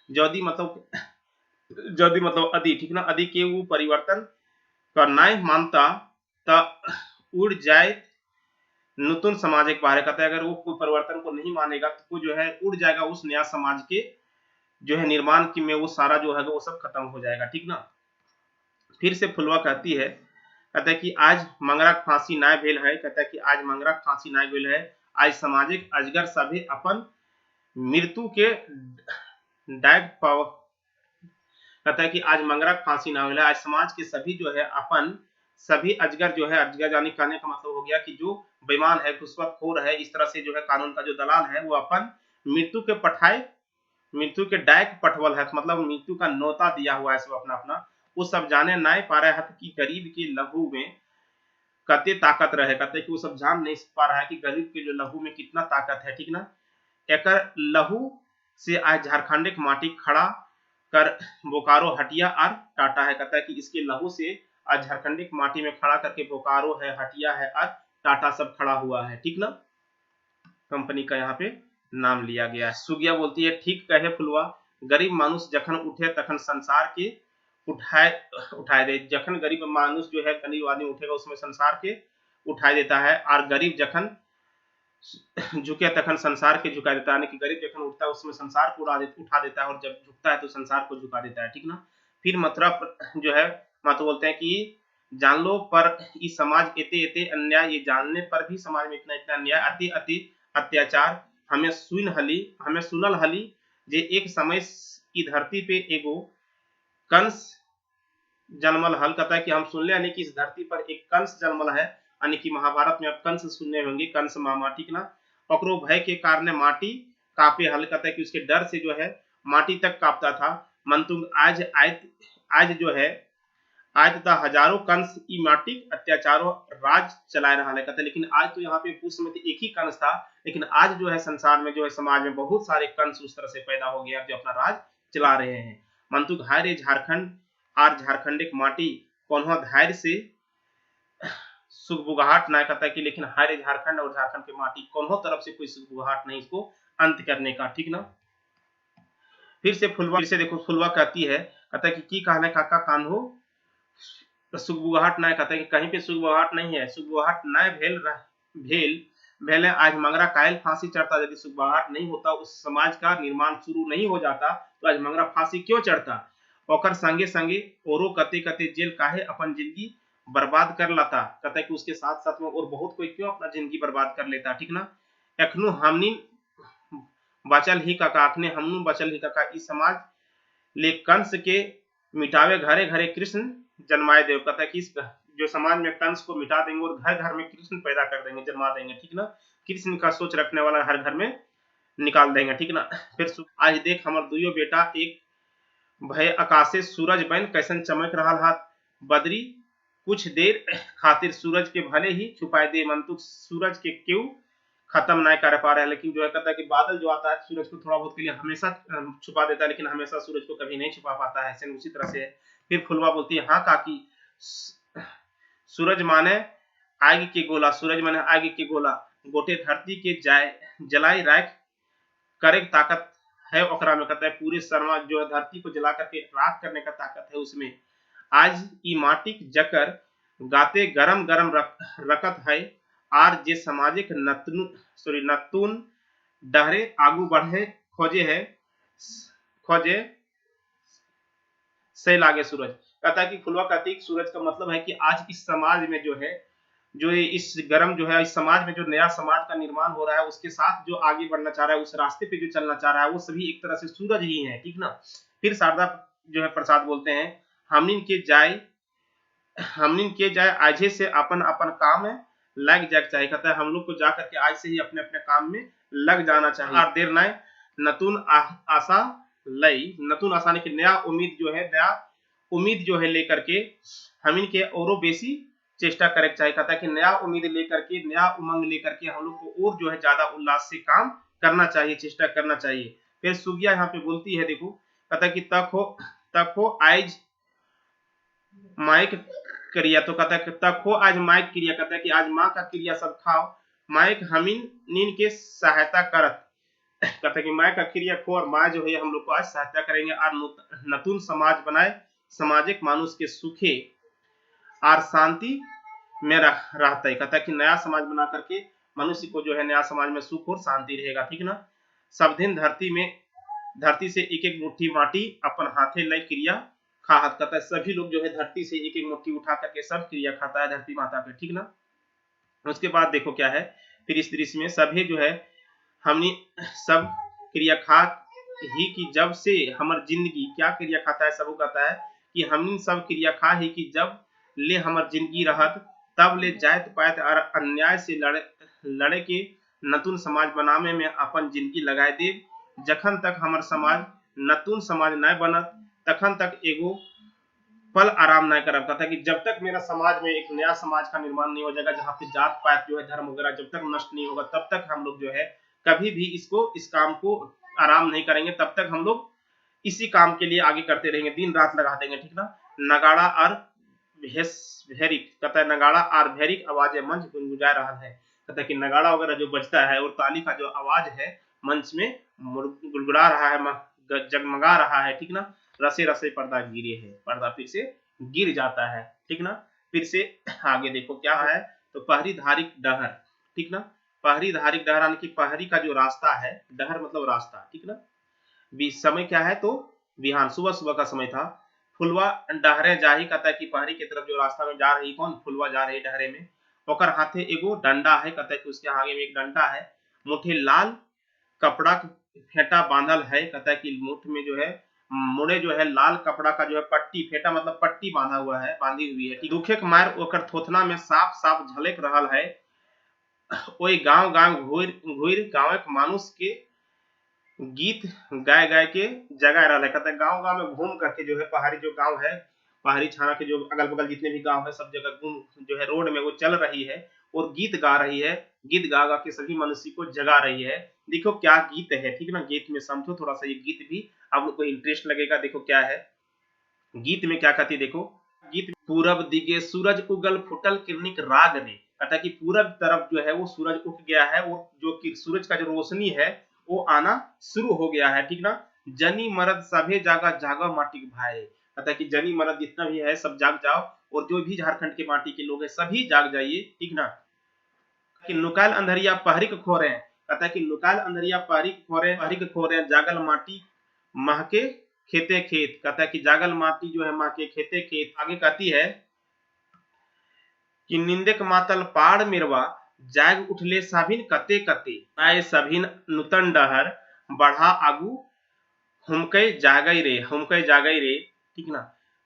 यदि मतलब यदि मतलब अधि, ठीक ना, अधि के वो परिवर्तन करना मानता त उड़ जाए नूतन समाज एक बाहर, कहता है अगर वो कोई परिवर्तन को नहीं मानेगा तो वो जो है उड़ जाएगा उस नया समाज के जो है निर्माण की में, वो सारा जो है वो सब खत्म हो जाएगा, ठीक ना। फिर से फुलवा कहती है, कहता है कि आज मंगरा फांसी ना भेल है, कहता है कि आज मंगरा फांसी ना भेल है, आज सामाजिक अजगर सभी अपन मृत्यु के डायक पाव, कहता है कि आज मंगरा फांसी ना भेल है, आज समाज के सभी जो है अपन सभी अजगर जो है, अजगर यानी कहने का मतलब हो गया कि जो बेईमान है, घुसपैठखोर है, इस तरह से जो है कानून का जो दलाल है, वो अपन मृत्यु के पठाए, मृत्यु के डायक पठवल है, मतलब मृत्यु का नौता दिया हुआ है सब अपना अपना। वो सब जाने ना पा रहे हैं कि गरीब के लहू में कते ताकत रहे, कहते कि वो सब जान नहीं पा रहा है कि गरीब के जो लहू में कितना ताकत है, ठीक ना। एकर लहू से आज झारखंड एक माटी खड़ा कर बोकारो हटिया और टाटा है, कहता है कि इसके लहू से आज झारखंड एक माटी में खड़ा करके बोकारो है, हटिया है और टाटा सब खड़ा हुआ है, ठीक ना। कंपनी का यहाँ पे नाम लिया गया है। सुगिया बोलती है, ठीक कहे फुलवा, गरीब मानुष जखन उठे तखन संसार के उठाए उठाए दे, जखन गरीब मानुष जो है गरीब आदमी उठेगा उसमें संसार के उठाए देता है, और गरीब जखन झुके तखन संसार के झुका देता है, यानी कि गरीब जखन उठता है उसमें संसार को उठा देता है, और जब झुकता है तो संसार को झुका देता है, ठीक ना। फिर मथुरा जो है मातो बोलते हैं कि जान लो पर इस समाज एते एते अन्याय, ये जानने पर भी समाज में इतना इतना अन्याय, अति अति अत्याचार हमें सुनल हली, जे एक समय की धरती पे एगो कंस जन्मल हल, कहता है कि हम सुन ले यानी कि इस धरती पर एक कंस जन्मल है, यानी कि महाभारत में आप कंस सुनने होंगे, कंस मामा, ठीक ना। ओकरो भय के कारण माटी कापे हल, कहता है कि उसके डर से जो है माटी तक कांपता था। मंतुंग आज जो है आज तथा हजारों कंस ई माटी अत्याचारों राज चला रहा है, कहते लेकिन आज तो यहाँ पे उस समय एक ही कंस था, लेकिन आज जो है संसार में जो है समाज में बहुत सारे कंस उस तरह से पैदा हो गया जो अपना राज चला रहे हैं। मंतु धार्य झारखंड और झारखंड एक माटी कौन धैर्य से सुखबुगाहट ना, कहता है कि लेकिन हारे झारखंड और झारखंड के माटी कौन तरफ से कोई सुखबुगाहट नहीं इसको अंत करने का, ठीक ना। फिर से देखो फुलवा कहती है, कहता है कि की कहने काका कान हो सुखबुगाहट ना, कहता है कि कहीं पे सुखबुगाहट नहीं है, सुखबुगाहट ना भेल आज मंगरा कायल फांसी चढ़ता, यदि सुखबुगाहट नहीं होता उस समाज का निर्माण शुरू नहीं हो जाता तो आज मंगरा फांसी क्यों चढ़ता। ओकर संगे संगे औरो कते कते जेल काहे अपन जिंदगी बर्बाद कर लाता, कहता है कि उसके साथ साथ में और बहुत कोई क्यों अपना जिंदगी बर्बाद कर लेता, ठीक ना। एखनो हमनी बचल ही काका, अखने हमनू बचल ही काका, इस समाज ले कंस के मिटावे घरे घरे कृष्ण जन्माए देव, कहता है कि इस जो समाज में कंस को मिटा देंगे और घर घर में कृष्ण पैदा कर देंगे, जन्मा देंगे, ठीक ना। कृष्ण का सोच रखने वाला हर घर में निकाल देंगे, ठीक ना। फिर आज देख हमार दुयो बेटा एक भय आकाशे सूरज बन कैसन चमक रहा हाथ, बदरी कुछ देर खातिर सूरज के भले ही छुपाए दे, मंतुक सूरज के क्यों खत्म नहीं कर पा रहे हैं, लेकिन जो है कहता है कि बादल जो आता है सूरज को थोड़ा बहुत के लिए हमेशा छुपा देता है, लेकिन हमेशा सूरज को कभी नहीं छुपा पाता है, ऐसे उसी तरह से। फिर फुलवा बोलती है, हाँ काकी, सूरज माने आग के गोला, सूरज माने आग के गोला, गोटे धरती के जाए जलाई राख करे ताकत है ओकरा में, कहता है पूरे शर्मा जो है धरती को जला करके राख करने का ताकत है उसमें। आज ई माटी जकर गाते गरम गरम रकत है, आर जे सामाजिक नतून डहरे आगू बढ़े खोजे से लागे सूरज, कहता है कि फुलवा कहती है सूरज का मतलब है कि आज इस समाज में जो है जो इस गरम जो है इस समाज में जो नया समाज का निर्माण हो रहा है उसके साथ जो आगे बढ़ना चाह रहा है, उस रास्ते पे जो चलना चाह रहा है वो सभी एक तरह से सूरज ही है, ठीक ना। फिर शारदा जो है प्रसाद बोलते हैं, हमनिन के जाए आजे से अपन अपन काम में लग जाए चाहिए, कहता है हम लोग को जा करके आज से ही अपने अपने काम में लग जाना चाहिए, और देर न नतून आशा लई, नतून आशा ने कि नया उम्मीद जो है नया उम्मीद जो है लेकर के हम के औरों बेसी चेष्टा करे चाहिए। कहता है कि नया उम्मीद लेकर के, नया उमंग लेकर के हम लोग को और जो है ज्यादा उल्लास से काम करना चाहिए, चेष्टा करना चाहिए। फिर सुगिया यहाँ पे बोलती है, देखो कहता है कि तक हो आइज माइक क्रिया, तो कहता है तक हो आज माइक क्रिया, कहता है कि आज माँ का क्रिया सब खाओ, माइक हमीन नीन के सहायता करत, कहता है कि माँ का क्रिया खो और माँ जो है हम लोग को आज सहायता करेंगे और नतून समाज बनाए, सामाजिक मानुष के सुखे और शांति में रहता है। कहता है कि नया समाज बना करके मनुष्य को जो है नया समाज में सुख और शांति रहेगा, ठीक ना। सब दिन धरती से एक एक मुट्ठी माटी अपन हाथे लय क्रिया खाहत, कहता है सभी लोग जो है धरती से एक एक मुट्ठी उठा करके सब क्रिया खाता है धरती माता पे, ठीक ना। उसके बाद देखो क्या है, फिर इस दृश्य में सभी जो है हमने सब क्रिया खा ही कि जब से हमार जिंदगी, क्या क्रिया खाता है, सब कहता है कि हमने सब क्रिया खा ही कि जब ले हमार जिंदगी रहत, तब ले जात पात और अन्याय से लड़े के नतून समाज बनावे में अपन जिंदगी लगाए दे। जखन तक हमार समाज नतून समाज न बनत, तखन तक एगो पल आराम नहीं करब। कहता है कि जब तक मेरा समाज में एक नया समाज का निर्माण नहीं हो जाएगा, जहाँ पे जात पात जो है, धर्म वगैरह जब तक नष्ट नहीं होगा, तब तक हम लोग जो है कभी भी इस काम को आराम नहीं करेंगे। तब तक हम लोग इसी काम के लिए आगे करते रहेंगे, दिन रात लगा देंगे, ठीक ना। नगाड़ा और भेरिक, कहता है नगाड़ा और भेरिक आवाज मंच गुनगुजा रहा है, कहता है कि नगाड़ा वगैरह जो बजता है और ताली का जो आवाज है मंच में गुड़गुड़ा रहा है, जगमगा रहा है, ठीक ना। रसे रसे पर्दा गिरे है, पर्दा फिर से गिर जाता है, ठीक ना। फिर से आगे देखो क्या है, तो पहरी धारिक डहर, ठीक ना। पहरी धारिक डहर यानी कि पहरी का जो रास्ता है, डहर मतलब रास्ता, ठीक ना। समय क्या है, तो बिहान सुबह सुबह का समय था। फुलवा डहरे जाही, कहता है कि पहरी की तरफ जो रास्ता में जा रही, कौन, फुलवा जा रही डहरे में। ओकर हाथे एगो डंडा है, कहता है कि उसके आगे में एक डंडा है। मुठे लाल कपड़ा फेंटा बांधल है, कहता है कि मुठ में जो है मुड़े जो है लाल कपड़ा का जो है पट्टी, फेंटा मतलब पट्टी बांधा हुआ है, बांधी हुई है। दुखे के मार ओकर थोथना में साफ साफ झलक रहल है। ओई गांव गांव घूर गांव के मानुष के गीत गाय गाय के जगह रहा है, कहता है गांव गांव में घूम करके जो है पहाड़ी जो गांव है, पहाड़ी छाना के जो अगल बगल जितने भी गांव है, सब जगह घूम जो है रोड में वो चल रही है और गीत गा रही है। गीत गा गा के सभी मनुष्य को जगा रही है। देखो क्या गीत है, ठीक ना। गीत में समझो थोड़ा सा, ये गीत भी आप लोग को इंटरेस्ट लगेगा। देखो क्या है गीत में, क्या कहती, देखो गीत, पूरब दिगे सूरज उगल फुटल किरनिक राग रे, कहता है कि पूरब तरफ जो है वो सूरज उग गया है और जो सूरज का जो रोशनी है वो आना शुरू हो गया है, ठीक ना। जनी मर्द सभे जागा जागा माटी के भाई, कहता है कि जनी मर्द जितना भी है सब जाग जाओ, और जो भी झारखंड के माटी के लोग हैं सभी जाग जाइए, ठीक ना। कि नुकाल अंधरिया पहरी के खो रहे हैं, कहता है कि नुकाल अंधरिया पहरी के खो रहे हैं, जागल माटी महके खेते खेत, कहता है कि जागल माटी जो है माँ के खेते खेत। आगे कहती है कि निंदक मातल पाड़ मिरवा जाग उठले सभिन कते कते, आए सभिन नुतन डहर बढ़ा आगू हुमकई जागई रे, ठीक ना।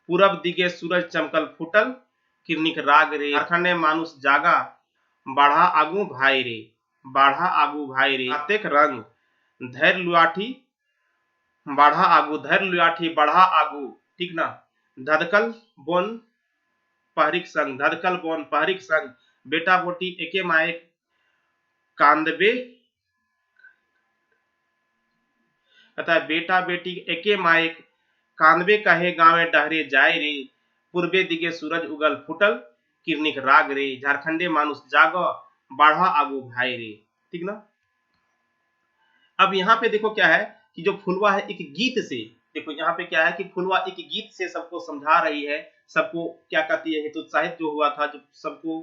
पूरब दिगे सूरज चमकल फुटल किरनिक राग रे, झारखंड मानुष जागा बढ़ा आगू भाई रे, अतेक रंग धैर्य लुआठी बढ़ा आगू, ठीक ना। धधकल बोन पहरिक संग, बेटा बोटी एके माए कांदबे, कहता है बेटा बेटी एके माए कांदबे कहे गावे डहरे जाए रे, पूर्वे दिगे सूरज उगल फुटल किरनिक राग रे, झारखंडे मानुष जागो बढ़ा आगू भाई रे, ठीक ना। अब यहाँ पे देखो क्या है कि जो फुलवा है एक गीत से, देखो यहाँ पे क्या है कि फुलवा एक गीत से सबको समझा रही है, सबको क्या कहती है, हेतुत्साहित जो हुआ था, जो सबको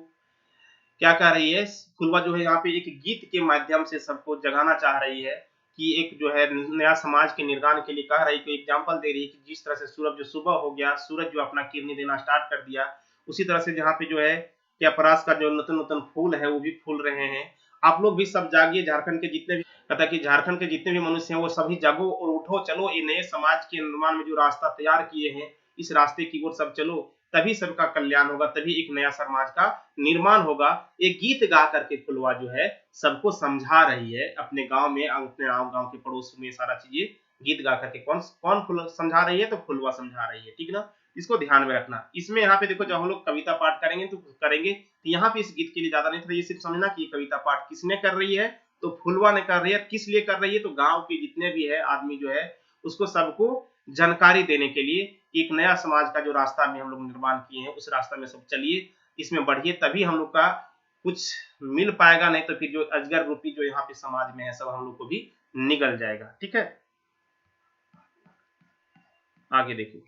क्या कह रही है, फुलवा जो है यहाँ पे एक गीत के माध्यम से सबको जगाना चाह रही है कि एक जो है नया समाज के निर्माण के लिए कह रही है, एग्जाम्पल दे रही है कि जिस तरह से सूरज जो सुबह हो गया, सूरज जो अपना किरनी देना स्टार्ट कर दिया, उसी तरह से जहाँ पे जो है क्या परास का जो नतन नतन फूल है वो भी फूल रहे हैं। आप लोग भी सब जागिए, झारखंड के जितने भी, कहता कि झारखंड के जितने भी मनुष्य हैं वो सभी जागो और उठो, चलो ये नए समाज के निर्माण में जो रास्ता तैयार किए हैं इस रास्ते की ओर सब चलो, तभी सबका कल्याण होगा, तभी एक नया समाज का निर्माण होगा। एक गीत गा करके फुलवा जो है सबको समझा रही है, अपने गांव में, अपने गांव के पड़ोस में सारा चीजें गीत गा करके। कौन कौन समझा रही है, तो फुलवा समझा रही है, ठीक ना। इसको ध्यान में रखना। इसमें यहाँ पे देखो जब हम लोग कविता पाठ करेंगे तो यहाँ पे इस गीत के लिए ज्यादा नहीं था, ये सिर्फ समझना कि कविता पाठ किसने कर रही है, तो फुलवा ने कर रही है। किस लिए कर रही है, तो गांव के जितने भी है आदमी जो है उसको सबको जानकारी देने के लिए, एक नया समाज का जो रास्ता में हम लोग निर्माण किए हैं उस रास्ता में सब चलिए, इसमें बढ़िए, तभी हम लोग का कुछ मिल पाएगा, नहीं तो फिर जो अजगर रूपी जो यहाँ पे समाज में है सब हम लोग को भी निगल जाएगा। ठीक है, आगे देखिए।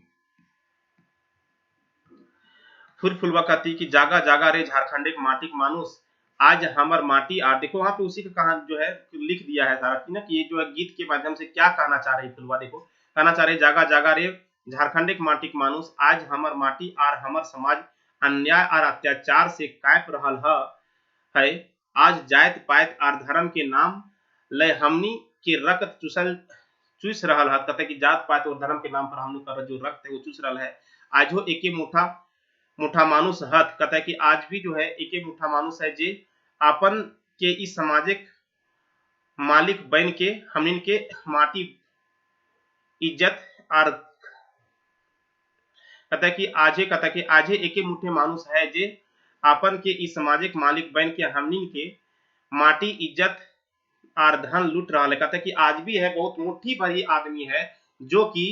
फिर फुलवा कहती कि जागा जागा रे झारखंड एक माटिक मानुस, आज हमर माटी आ। देखो वहां पे उसी का कहानी जो है लिख दिया है सारा ना, कि ये जो है गीत के माध्यम से क्या कहना चाह रही फुलवा। देखो कहना चाह रही जागा जागा रे झारखंड एक माटिक मानुस, आज हमर माटी आर हमर समाज अन्याय और अत्याचार से कांप रहल है। आज जात पात आर धर्म के नाम ले हमनी के रक्त चूस रहल है। कहते कि जात पात और धर्म के नाम पर हम लोग का जो रक्त है वो चूस रहल है। आज हो एके मुठा मुठा मानुस हथ, कहता है कि आज भी जो है एके मुठा मानुस है जे अपन के इस सामाजिक मालिक बन के हमन के माटी इज्जत और कहता है कि आजे एके मुठे मानुस है जे अपन के इस सामाजिक मालिक बन के हमन के माटी इज्जत और धन लूट रहा है। कहता है कि आज भी है बहुत मुट्ठी भरी आदमी है जो कि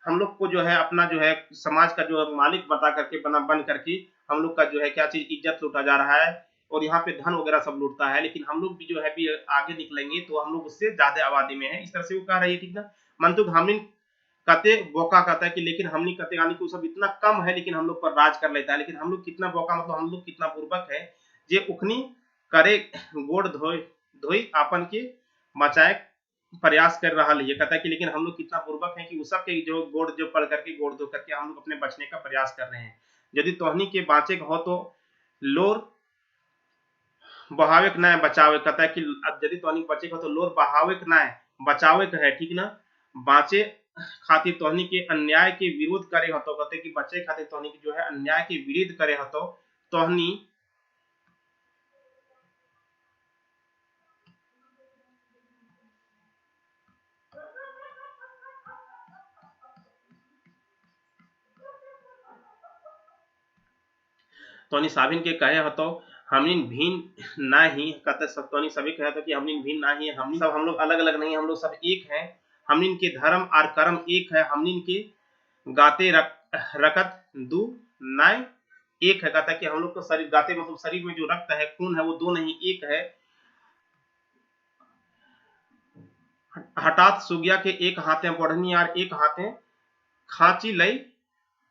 हम लोग को जो है अपना जो है समाज का जो मालिक बता करके बन करके हम लोग का जो है क्या चीज इज्जत लूटा जा रहा है और यहाँ पे धन वगैरह सब लूटता है। लेकिन हम लोग भी जो है भी आगे निकलेंगे तो हम लोग उससे ज्यादा आबादी में है, इस तरह से वो कह रही है। ठीक ना, मंतुक हमने कहते बोका कहता है कि लेकिन हमने कहते यानी कि सब इतना कम है लेकिन हम लोग पर राज कर लेता है। लेकिन हम लोग कितना बोका मतलब हम लोग कितना बुर्बक है जे उखनी करे गोड़ धोई आपन के बचाए प्रयास कर रहा है। कहता है कि लेकिन हम लोग कितना पूर्वक है कि उस सब के जो गोड़ जो पढ़ करके गोड़ धो करके हम लोग अपने बचने का प्रयास कर रहे हैं। यदि तोहनी के बाँचे हो तो लोर बहावे न बचावे। कहता है कि यदि तोहनी बचे हो तो लोर बहावे न बचावे है। ठीक ना, बाँचे खातिर तोहनी के अन्याय के विरोध करे हो तो कहते कि बचे खातिर तोहनी के जो है अन्याय के विरोध करे हो तो तोहनी तोनी साबिन के कहे हो तो हमनिन भिन्न ना ही। कहते सब तोनी सभी कहे तो कि हमनिन भिन्न ना ही, हम सब हम लोग अलग अलग नहीं, हम लोग सब एक हैं। हमनिन के धर्म और कर्म एक है, हमनिन के गाते रकत दू नाय एक है। कहता है कि हम लोग को शरीर गाते मतलब शरीर में जो रक्त है खून है वो दो नहीं एक है। हठात सुगिया के एक हाथे बढ़नी और एक हाथे खांची लई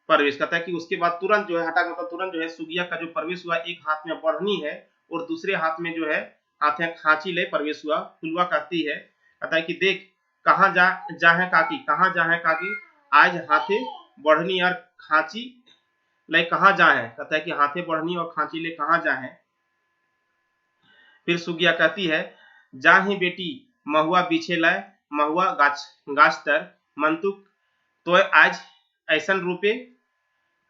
प्रवेश। कहता है कि उसके बाद तुरंत जो है हटा मतलब तुरंत जो है सुगिया का जो प्रवेश हुआ, एक हाथ में बढ़नी है और दूसरे हाथ में जो है हाथे खांची ले प्रवेश हुआ। फुलवा कहती है, कहता है कि देख कहाँ जा है काकी, कहाँ जा है काकी, आज हाथे बढ़नी और खांची ले कहाँ जा है। कहता है कि हाथे बढ़नी और खांची ले कहाँ जा है। फिर सुगिया कहती है जा ही बेटी महुआ पीछे लाए महुआ गाछ तर मंतुक तो आज ऐसन रूपे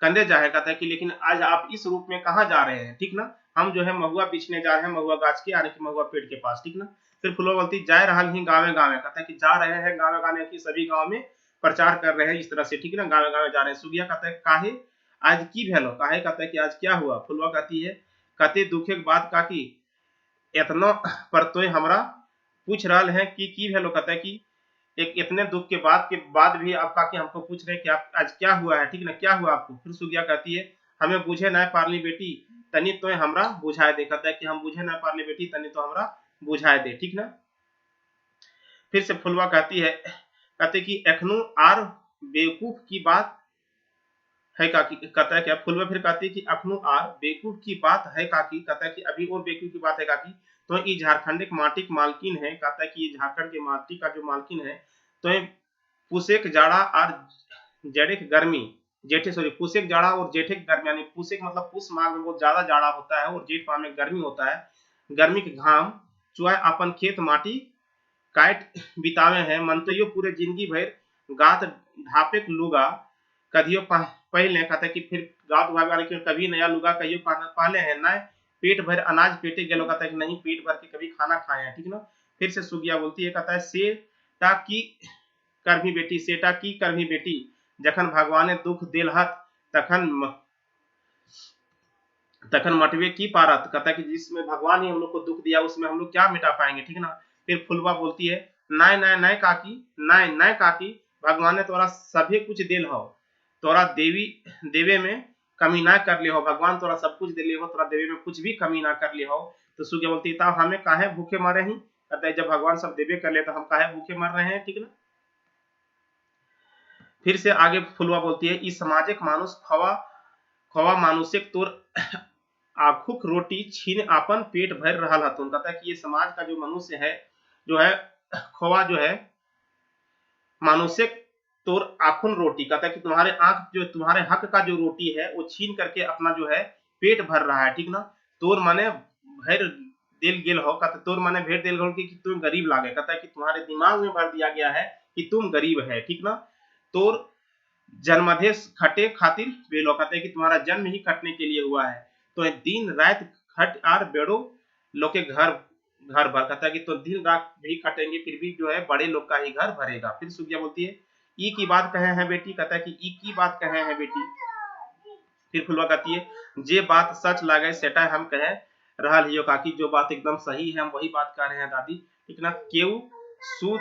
कंधे जा है। कहता है कि लेकिन आज आप इस रूप में कहाँ जा रहे हैं। ठीक ना, हम जो है महुआ पीछने जा रहे हैं महुआ गाछ के यानी कि महुआ पेड़ के पास। ठीक ना, फिर फुलवा बोलती जा रहा ही गाँव गाँव। कहता है कि जा रहे हैं गाँव गाँव की सभी गाँव में प्रचार कर रहे हैं इस तरह से। ठीक ना, गाँव गाँव जा रहे हैं। सुगिया कहता है काहे आज की भेलो, काहे कहता है कि आज क्या हुआ। फुलवा कहती है कहते दुखे के बाद काकी इतना पर तो हमरा पूछ रहा है कि भेलो। कहता है कि एक इतने दुख के बाद भी आप काकी हमको पूछ रहे हैं कि आप आज क्या हुआ है। ठीक ना, क्या हुआ आपको। फिर सुगिया कहती है हमें बुझे ना पारली बेटी तनी तो हमरा बुझाए दे। कहता है कि हम बुझे ना पारली बेटी तनी तो हमरा बुझाए दे। ठीक ना, फिर से फुलवा कहती है कहते कि एखनू आर बेवकूफ की बात है काकी। कहता है कि फुलवा फिर कहती है कि अखनू आर बेवकूफ की बात है काकी। कहता है कि अभी और बेवकूफ की बात है काकी, तो ये झारखंड के माटी के मालकिन है। कहता है कि ये झारखंड के माटी का जो मालकिन है तो पुसेक जाड़ा और जेठे गर्मी पुसेक जाड़ा और जेठे गर्मी यानी पुसेक मतलब पुष माह में बहुत ज्यादा जाड़ा होता है और जेठ माह में गर्मी होता है। गर्मी के घाम चुआ अपन खेत माटी काट बितावे हैं मंतयो पूरे जिंदगी भर गात ढापे लुगा कदियो पहले। कहता है कि फिर गात वाले कभी नया लुगा कहियो पहले है ना पेट भर अनाज पेटे गेलो। कहता है कि नहीं पेट भर के कभी खाना खाए हैं। ठीक ना, फिर से सुगिया बोलती है कहता है सेटा की करभी बेटी सेटा की करभी बेटी जखन भगवान दुख दिल हत तखन मटवे की पारत, कहता है कि जिसमें भगवान ही हम लोग को दुख दिया उसमें हम लोग क्या मिटा पाएंगे, ठीक ना। फिर फुलवा बोलती है नाय नाय नाय काकी, नाय नाय काकी, भगवान ने तोरा सभी कुछ दिल हो, तोरा देवी देवे में कमी ना कर ले हो, भगवान तोरा सब कुछ दे ले हो, तोरा देवे में कुछ भी कमी ना कर ले हो। तो सुगिया बोलती है तब हमें काहे भूखे मरे ही, कहता है जब भगवान सब देवे कर ले तो हम काहे भूखे मर रहे हैं, ठीक ना। फिर से आगे फुलवा बोलती है इस सामाजिक मानुष खवा खवा मानुषिक तोर आखुक रोटी छीन आपन पेट भर रहा हतुन, कहता है कि ये समाज का जो मनुष्य है जो है खोवा जो है मानुषिक तोर आखुन रोटी, कहता है कि तुम्हारे आंख जो तुम्हारे हक का जो रोटी है वो छीन करके अपना जो है पेट भर रहा है, ठीक ना। तोर माने भर दिल गेल हो, कहता तोर माने भेड़ दिल गेल कि तुम गरीब लागे, कहता है कि तुम्हारे दिमाग में भर दिया गया है कि तुम गरीब है, ठीक ना। तोर जन्मदेश खटे खातिर बेलो, कहते हैं कि तुम्हारा जन्म ही खटने के लिए हुआ है, तो दिन रात खट आर बेड़ो लोग के घर घर भर, कहता है कि तो दिन रात भी खटेंगे फिर भी जो है बड़े लोग का ही घर भरेगा। फिर सुगिया बोलती है ई की बात कहे हैं बेटी, कहता है कि ई की बात कहे हैं बेटी। फिर फुलवा कहती है जे बात सच लागे सेटा हम कहे रहल हियो काकी, जो बात एकदम सही है हम वही बात कह रहे हैं दादी, ठीक ना। केऊ सूद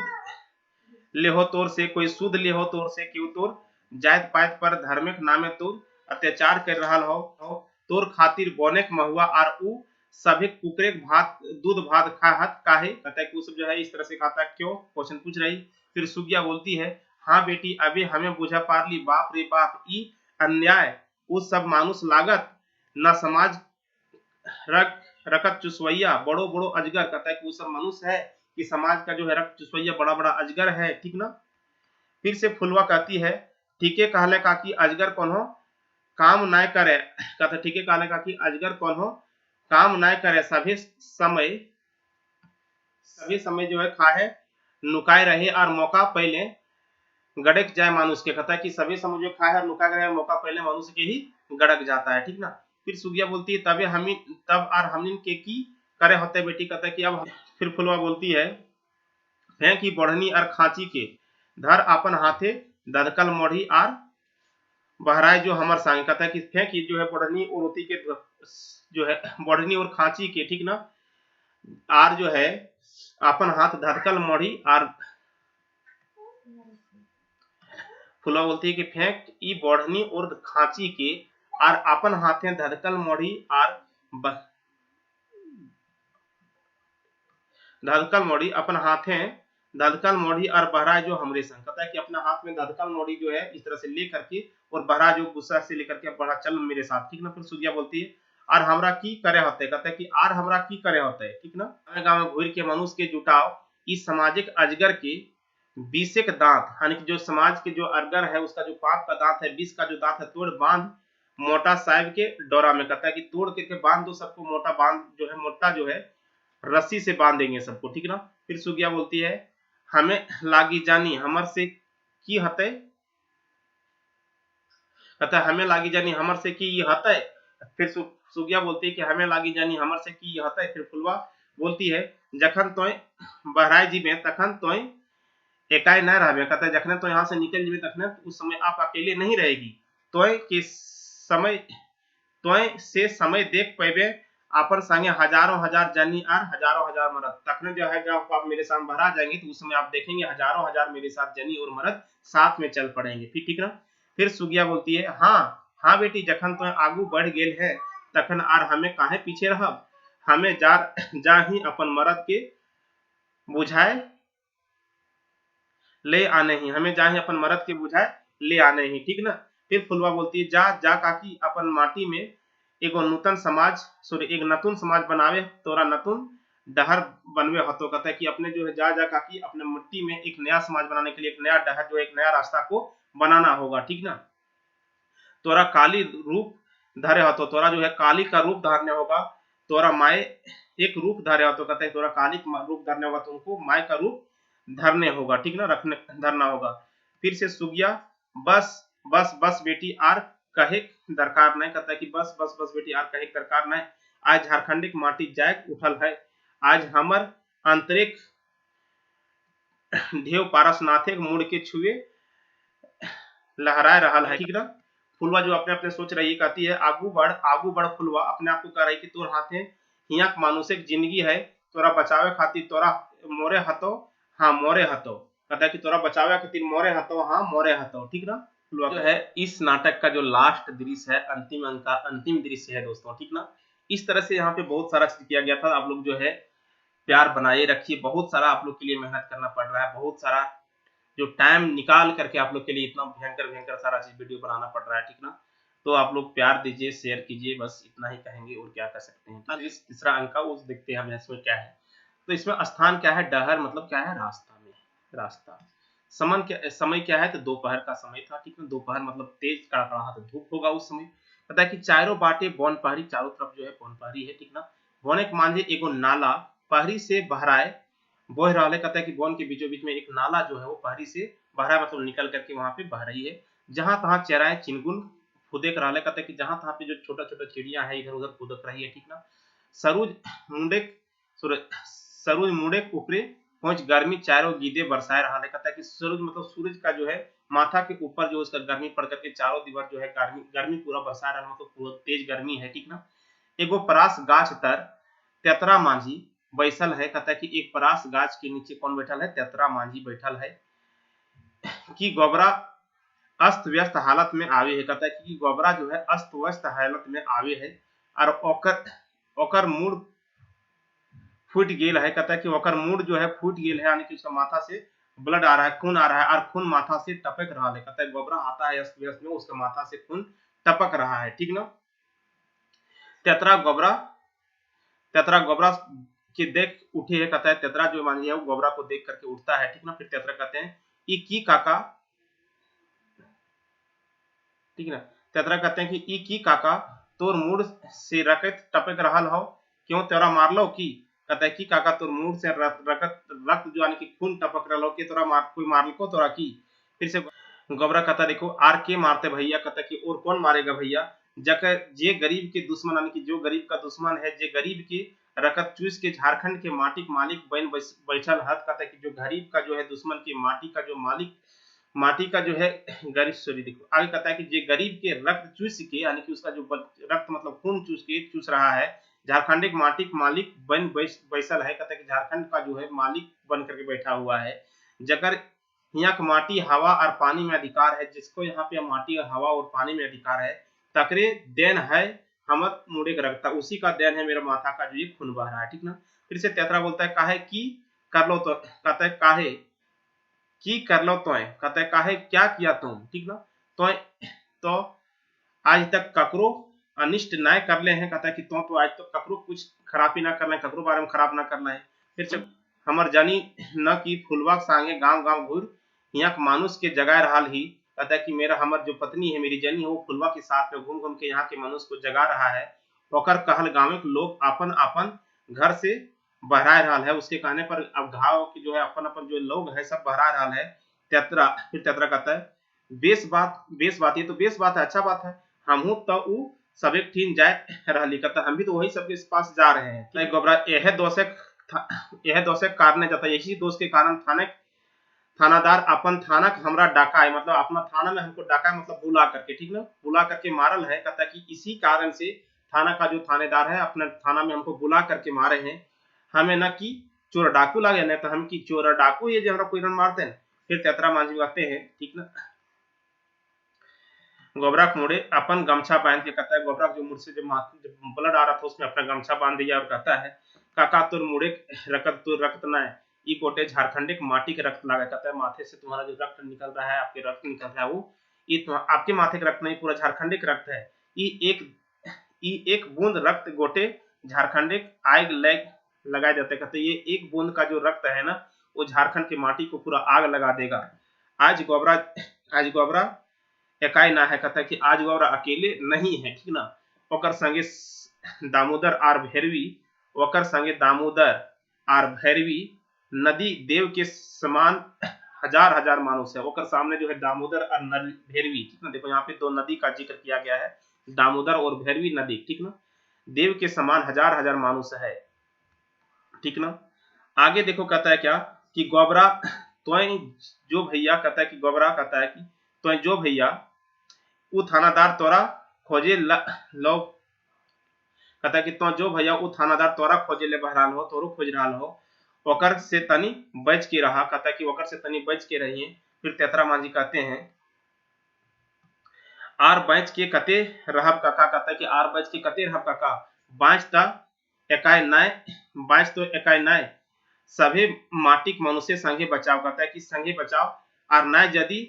लेहो तोर से, कोई सूद लेहो तोर से, केऊ तोर जात पात पर धार्मिक नामे तोर अत्याचार कर रहा हो, तोर खातिर बोनेक महुआ आर ऊ सभी कुकरे भात दूध भात खाहत काहे, कहता है कि वो सब जो है इस तरह से खाता क्यों, क्वेश्चन पूछ रही। फिर सुगिया बोलती है हाँ बेटी अभी हमें बुझा पार ली, बाप रे बाप ई अन्याय वो सब मानुष लागत न समाज रक रकत चुसवैया बड़ो बड़ो अजगर, कहता है कि वो सब मनुष्य है कि समाज का जो है रक्त चुसवैया बड़ा बड़ा अजगर है, ठीक ना। फिर से फुलवा कहती है ठीके कहले काकी अजगर कौन हो काम नाय करे, कहता ठीके कहले काकी अजगर कौन हो काम नाय करे, सभी समय जो है खाए नुकाए रहे और मौका पहले गड़क जाए मानुष के, कहता है कि सभी समय जो खाए और नुका रहे मौका पहले मनुष्य के ही गड़क जाता है, ठीक ना। फिर सुगिया बोलती है तबे हम तब और हम के की करे होते बेटी, कहता है कि अब। फिर फुलवा बोलती है फेंकी बढ़नी और खांची के धर अपन हाथे ददकल मोढ़ी आर बहराए जो हमर सांगे, कहता है कि फेंकी जो है बढ़नी और रोटी के जो है बढ़नी और खांची के, ठीक ना, आर जो है अपन हाथ धदकल मोढ़ी आर फुलवा बोलती है कि फेंक ई बढ़नी और खांची के आर अपन हाथे धदकल मोढ़ी आर धदकल मोढ़ी अपन हाथे धदकल मोढ़ी और बहरा जो हमरे संग, कहता है कि अपना हाथ में धदकल मोढ़ी जो है इस तरह से ले करके और बहरा जो गुस्सा से लेकर के बड़ा चल मेरे साथ, ठीक ना। फिर सुगिया बोलती है आर हमरा की करे होते, कहता है कि आर हमरा की करे होते, ठीक ना। गाँव में घूर के मनुष्य के जुटाव इस सामाजिक अजगर के बीसे के दांत, यानी कि जो समाज के जो अजगर है उसका जो पाप का दांत है, बीस का जो दांत है तोड़ बांध मोटा साहिब के डोरा में, कहता है कि तोड़ करके बांध दो सबको, मोटा बांध जो है मोटा जो है रस्सी से बांध देंगे सबको, ठीक ना। फिर सुगिया बोलती है हमें लागी जानी हमर से की हते, कहता है हमें लागी जानी हमर से की हते। फिर सुगिया बोलती है कि हमें लागी जानी हमर से की हते। फिर फुलवा बोलती है जखन तोय बहराए जीबे तखन तोय एकाई न रहबे, कहता है जखने तो यहाँ से निकल जीबे तखने उस समय आप अकेले नहीं रहेगी, तोय के समय तोय से समय देख पेबे अपन संगे हजारों हजार जनी और हजारों हजार मर्द, तखने जो है जब आप मेरे साथ बहरा जाएंगे तो उस समय आप देखेंगे हजारों हजार मेरे साथ जनी और मर्द साथ में चल पड़ेंगे, फिर ठीक ना। फिर सुगिया बोलती है हाँ हाँ बेटी जखन तो आगू बढ़ गेल है तखन आर हमें काहे पीछे रहब, हमें जा ही अपन मर्द के बुझाए ले आने ही, हमें जा ही अपन मर्द के बुझाए ले आने ही, ठीक ना। फिर फुलवा बोलती है जा जा काकी अपन माटी में एगो नूतन समाज सॉरी एक नतून समाज बनावे तोरा नतून डहर बनवे हतो, कहता है कि अपने जो है जा जा काकी अपने मिट्टी में एक नया समाज बनाने के लिए एक नया डहर जो एक नया रास्ता को बनाना होगा, ठीक ना। तोरा काली रूप धरे हतो, तोरा जो है काली का रूप धारने होगा, तोरा माए एक रूप धरे हतो, कहते हैं तोरा काली रूप धरने होगा, तुमको माए का रूप धरने होगा, ठीक ना, रखने धरना होगा। फिर से सुगिया बस बस बस बेटी आर कहे दरकार नहीं, कहता है कि बस बस बस बेटी आर कहे दरकार नहीं, आज झारखंड की माटी जाग उठल है, आज हमर आंतरिक ढेव पारसनाथे मुड़ के छुए लहराए रहा है, ठीक ना। फुलवा जो अपने अपने सोच रही है, कहती है आगू बढ़ फुलवा, अपने आप को कह रही कि तोर हाथे हियाक मानुषिक जिंदगी है, तोरा बचावे खातिर तोरा मोरे हतो, हाँ मोरे हतो, कहता है कि तोरा बचावे खातिर मोरे हतो, हाँ मोरे हतो, ठीक ना। फुलवा जो है इस नाटक का जो लास्ट दृश्य है, अंतिम अंक का अंतिम दृश्य है दोस्तों, ठीक ना। इस तरह से यहाँ पे बहुत सारा चीज किया गया था। आप लोग जो है प्यार बनाए रखिए, बहुत सारा आप लोग के लिए मेहनत करना पड़ रहा है, बहुत सारा जो टाइम निकाल करके आप लोग के लिए इतना भयंकर भयंकर सारा चीज वीडियो बनाना पड़ रहा है, ठीक ना। तो आप लोग प्यार दीजिए, शेयर कीजिए, बस इतना ही कहेंगे और क्या कर सकते हैं। इस तीसरा अंक का उस देखते हैं हम इसमें क्या है। तो इसमें स्थान क्या है, डहर मतलब क्या है, रास्ता में, रास्ता। समय क्या है, तो दोपहर का समय था, ठीक है। दोपहर मतलब तेज कड़कड़ाहट धूप होगा उस समय। पता है कि चारों बाटे बौन पहरी, चारों तरफ जो है बौन पहरी है, ठीक ना। बौने के मांझे एगो नाला पहरी से बहराए बोह रहा है, कहता है कि बौन के बीचों बीच में एक नाला जो है वो पहरी से बहरा मतलब निकल करके वहां पे बह रही है। जहां तहां चराए चिनगुन फुदेक रहा है, कहता है कि जहां तहां पे जो छोटा छोटा चिड़िया है इधर उधर फुदक रही है, ठीक ना। सरूज मुंडे सरूज मुंडे ऊपरे पहुंच गर्मी चारों गीदे बरसाए रहा है, कहता है कि सूरज मतलब सूरज का जो है माथा के ऊपर जो उसका गर्मी पड़ करके चारों दीवार जो है गर्मी गर्मी पूरा बरसा रहा है, मतलब पूरा तेज गर्मी है, ठीक ना। एगो परास गाछ तर तेतरा मांझी बैसल है, कहता है कि एक परास गाछ के नीचे कौन बैठल है, तेतरा मांझी बैठल है। कि गोबरा अस्त व्यस्त हालत में आवे है, कहता है कि गोबरा जो है अस्त व्यस्त हालत में आवे है और ओकर मूड फूट गेल है, कहता है कि ओकर मूड जो है फूट गेल है, यानी कि उसका माथा से ब्लड आ रहा है, खून आ रहा है और खून माथा से टपक रहा है, कहता है गोबरा आता है अस्त व्यस्त में, उसका माथा से खून टपक रहा है, ठीक ना। तेतरा गोबरा कि देख उठी है, कहता है तेतरा जो मान लिया वो गोबरा को देख करके उठता है, ठीक ना। फिर तेतरा कहते हैं ई की काका, ठीक ना। तेतरा कहते हैं कि ई की काका तोर मूड से रकत टपक रहल हो, क्यों तेरा मारलो की, कहता है कि काका तोर मूड से रक्त जो यानी कि खून टपक रहल हो कि तोरा कोई मारलको तोरा की। फिर से गोबरा कहता देखो आर के मारते भैया, कहता कि और कौन मारेगा भैया, जकर जे गरीब के दुश्मन यानी कि जो गरीब का दुश्मन है, जे गरीब के रकत चूस के झारखंड के माटी के मालिक बन बैठल हत, कहता है कि जो गरीब का जो है दुश्मन की माटी का जो मालिक, माटी का जो है गरीब, सॉरी देखो आगे कहता है कि जे गरीब के रक्त चूस के यानी कि उसका जो रक्त मतलब खून चूस रहा है, झारखंड के माटी के मालिक बन बैसल है, कहता है कि झारखंड का जो है मालिक बन करके बैठा हुआ है। जकर यहाँ का माटी हवा और पानी में अधिकार है, जिसको यहाँ पे माटी और हवा और पानी में अधिकार है, तकरे देन है हमर मुड़े का रखता, उसी का देन है मेरा माथा का जो ये खून बह रहा है, ठीक ना। फिर से तेतरा बोलता है काहे की कर लो, तो कहता है काहे की कर लो तो, कहता है काहे क्या किया तुम, ठीक ना। तो आज तक ककरो अनिष्ट न कर ले हैं, कहता है कि तो आज तक ककरो कुछ खराबी ना करना है, ककरो बारे में खराब ना करना है। फिर से हमर जानी न की फुलवा सांगे गांव गांव घूर यहाँ मानुष के जगाए रहा ही, कहता है कि मेरा हमर जो पत्नी है मेरी जनी है वो फुलवा के साथ में घूम घूम के यहाँ के मनुष्य को जगा रहा है। ओकर कहल गाँव के लोग अपन अपन घर से बहरा रहा है, उसके कहने पर अब घाव की जो है अपन अपन जो लोग है सब बहरा रहा है। तेतरा फिर तेतरा कहता है बेस बात ये तो बेस बात है, अच्छा बात है, हमहू तो उ सब एक ठीन जाए रही, कहता हम भी तो वही सबके पास जा रहे हैं। गोबरा यह दोषे कारण जाता, यही दोष के कारण थानादार अपन थाना हमरा डाका है, मतलब अपना थाना में हमको डाका है, मतलब बुला करके, ठीक ना, बुला करके मारल है, कहता कि इसी कारण से थाना का जो थानेदार है अपने थाना में हमको बुला करके मारे हैं, हमें न कि चोर डाकू लगे नहीं तो हम की चोर डाकू ये जो हमरा कोई मारते हैं। फिर तेतरा मांझी कहते हैं, ठीक ना, गोबरा के मुड़े अपन गमछा बांध के, कहता है गोबरा जो मुड़ से जो ब्लड आ रहा था उसमें अपना गमछा बांध दिया और कहता है काका तोर मुड़े रक्त न है, ई गोटे झारखंडी के माटी के रक्त लगा, कहता है माथे से तुम्हारा जो रक्त निकल रहा है, आपके रक्त निकल रहा है वो ये आपके माथे का रक्त नहीं, पूरा झारखंडी का रक्त है, ई एक बूंद रक्त गोटे झारखंडी आग लगाए जाते, कहते ये एक बूंद का जो रक्त है ना वो झारखंड की माटी को पूरा आग लगा देगा। आज गोबरा एकाई ना है, कहता है कि आज गोबरा अकेले नहीं है, ठीक ना। ओकर संगे दामोदर आर भैरवी, ओकर संगे दामोदर आर भैरवी नदी देव के समान हजार हजार मानुष है, ओकर सामने जो है दामोदर और भैरवी, ठीक ना। देखो यहाँ पे दो नदी का जिक्र किया गया है, दामोदर और भैरवी नदी, ठीक ना, देव के समान हजार हजार मानुष है, ठीक ना। आगे देखो कहता है क्या कि गोबरा तो जो भैया, कहता है कि गोबरा कहता है कि तो जो भैया उ थानादार तोरा खोजे लो, कहता कि तो जो भैया उ थानादार तोरा खोजे ले बहराल हो, तोरो खोज रहा हो, ओकर से तनी बच के रहा, कहता कि ओकर से तनी बच के रहिए। फिर तेतरा मांझी कहते हैं आर बच के कते रहब काका, कहता कि आर बच के कते रहब काका, बाँच त एकाय नाय, बाँच तो एकाय नाय, सभे माटिक मनुष्य संगे बचाव, कहता है कि संगे बचाव, और नाय यदि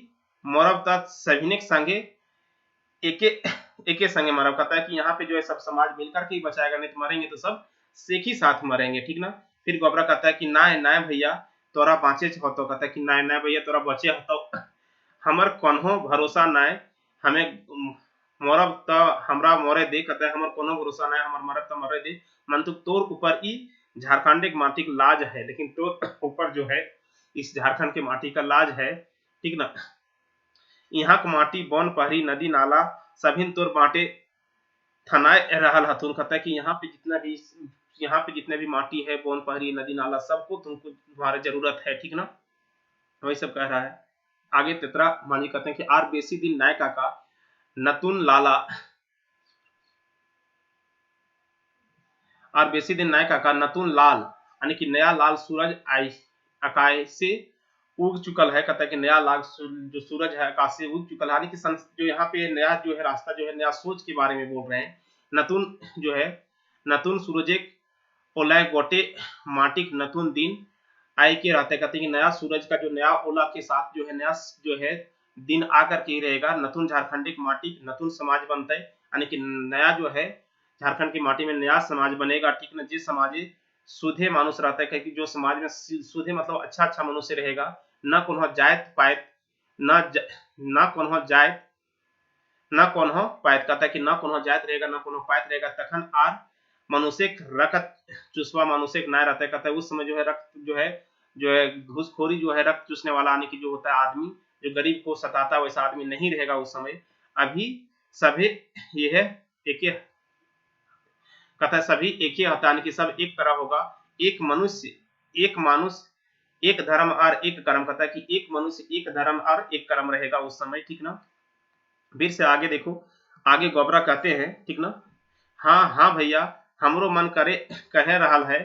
मरब त सभिने संगे एके एके संगे मरब, कहता है कि यहाँ पे जो है सब समाज मिलकर के ही बचाएगा, नहीं तो मरेंगे तो सब एक ही साथ मरेंगे, ठीक ना। फिर गोबरा कहता है कि नाय नाय भैया तोरा बाँचे होतो, कहता है कि नाय नाय भैया तोरा बचे होतो, हमर कोनो भरोसा नाय, हमें मरब त हमरा मरे दे, कहता है हमर कोनो भरोसा नाय, हमर मरब त मरे दे, मन तो तोर ऊपर ई झारखंड के माटी का लाज है, लेकिन तोर ऊपर जो है इस झारखंड के माटी का लाज है, ठीक ना। यहाँ के माटी बन पहरी नदी नाला सभी तोर बांटे थनाए रहल हथुन, कहता है कि यहाँ पे जितने भी माटी है, बन पहरी नदी नाला, सबको तुमको तुम्हारे जरूरत है, ठीक ना, वही सब कह रहा है। आगे तेतरा मांझी कहते हैं कि आर बेसी दिन नाय काका नतुन लाला, और बेसी दिन नाय काका नतुन लाल, यानी कि नया लाल सूरज आकाश से उग चुकल है, कहता है कि नया लाल जो सूरज है आकाश से उग चुकल है, यानी कि जो यहाँ पे नया जो है रास्ता जो है नया सोच के बारे में बोल रहे हैं। नतुन जो है नतुन सूरज ओलाय गोटे माटिक नतुन दिन आय के रहते, कहते हैं कि नया सूरज का जो नया ओला के साथ जो है नया जो है दिन आकर के ही रहेगा, नतुन झारखंडिक माटी नतुन समाज बनता है, यानी कि नया जो है झारखंड की माटी में नया समाज बनेगा, ठीक ना। जिस समाज सुधे मानुष रहता है, कि जो समाज में सुधे मतलब अच्छा अच्छा मनुष्य रहेगा, न कोनो जात पात, न कोनो जात न कोनो पात, कहता है कि न कोनो जात रहेगा न कोनो पात रहेगा, तखन आर मनुष्य रक्त चुसवा मनुष्य ना रहता है, कहता है उस समय जो है रक्त जो है घूसखोरी जो है रक्त चूसने वाला, यानी कि जो होता है आदमी जो गरीब को सताता वैसा आदमी नहीं रहेगा उस समय। अभी सभी ये है एक, कहता है सभी एक ही होता है, यानी कि सब एक तरह होगा, एक मनुष्य एक मानुष एक धर्म और एक कर्म, कहता है कि एक मनुष्य एक धर्म और एक कर्म रहेगा उस समय, ठीक ना। फिर से आगे देखो, आगे गोबरा कहते हैं, ठीक ना, हाँ हाँ भैया हमरो मन करे कह रहा है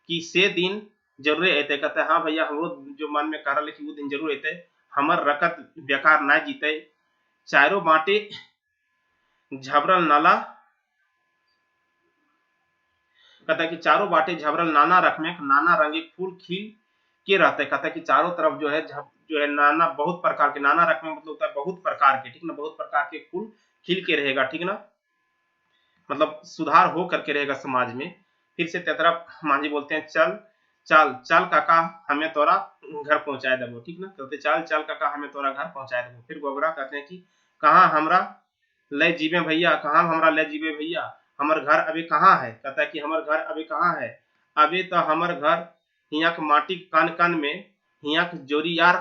कि से दिन जरूर अते, कहता है हाँ भैया हमरो जो मन में कह रहा है कि वो दिन जरूर अते, हमर रकत बेकार ना जीते, चारों बाटे झबरल नाला, कहता है कि चारों बाटे झबरल नाना रखने नाना रंगे फूल खिल के रहते, कहता है कि चारों तरफ जो है नाना बहुत प्रकार के, नाना रखने मतलब होता है बहुत प्रकार के, ठीक ना, बहुत प्रकार के फूल खिल के रहेगा, ठीक ना, मतलब सुधार हो करके रहेगा समाज में। फिर से तेतरा मांझी बोलते हैं चल चल चल काका हमें तोरा घर पहुंचाए देबो, ठीक ना, कहते चल चल काका हमें तोरा घर पहुंचाए देबो। फिर गोबरा कहते हैं कि कहाँ हमरा ले जीवे भैया, कहाँ हमरा ले जीवे भैया, हमर घर अभी कहाँ है, कहता है कि हमर घर अभी कहाँ है, अभी तो हमर घर यहाँ के माटी कन कन में, यहाँ के जोरिया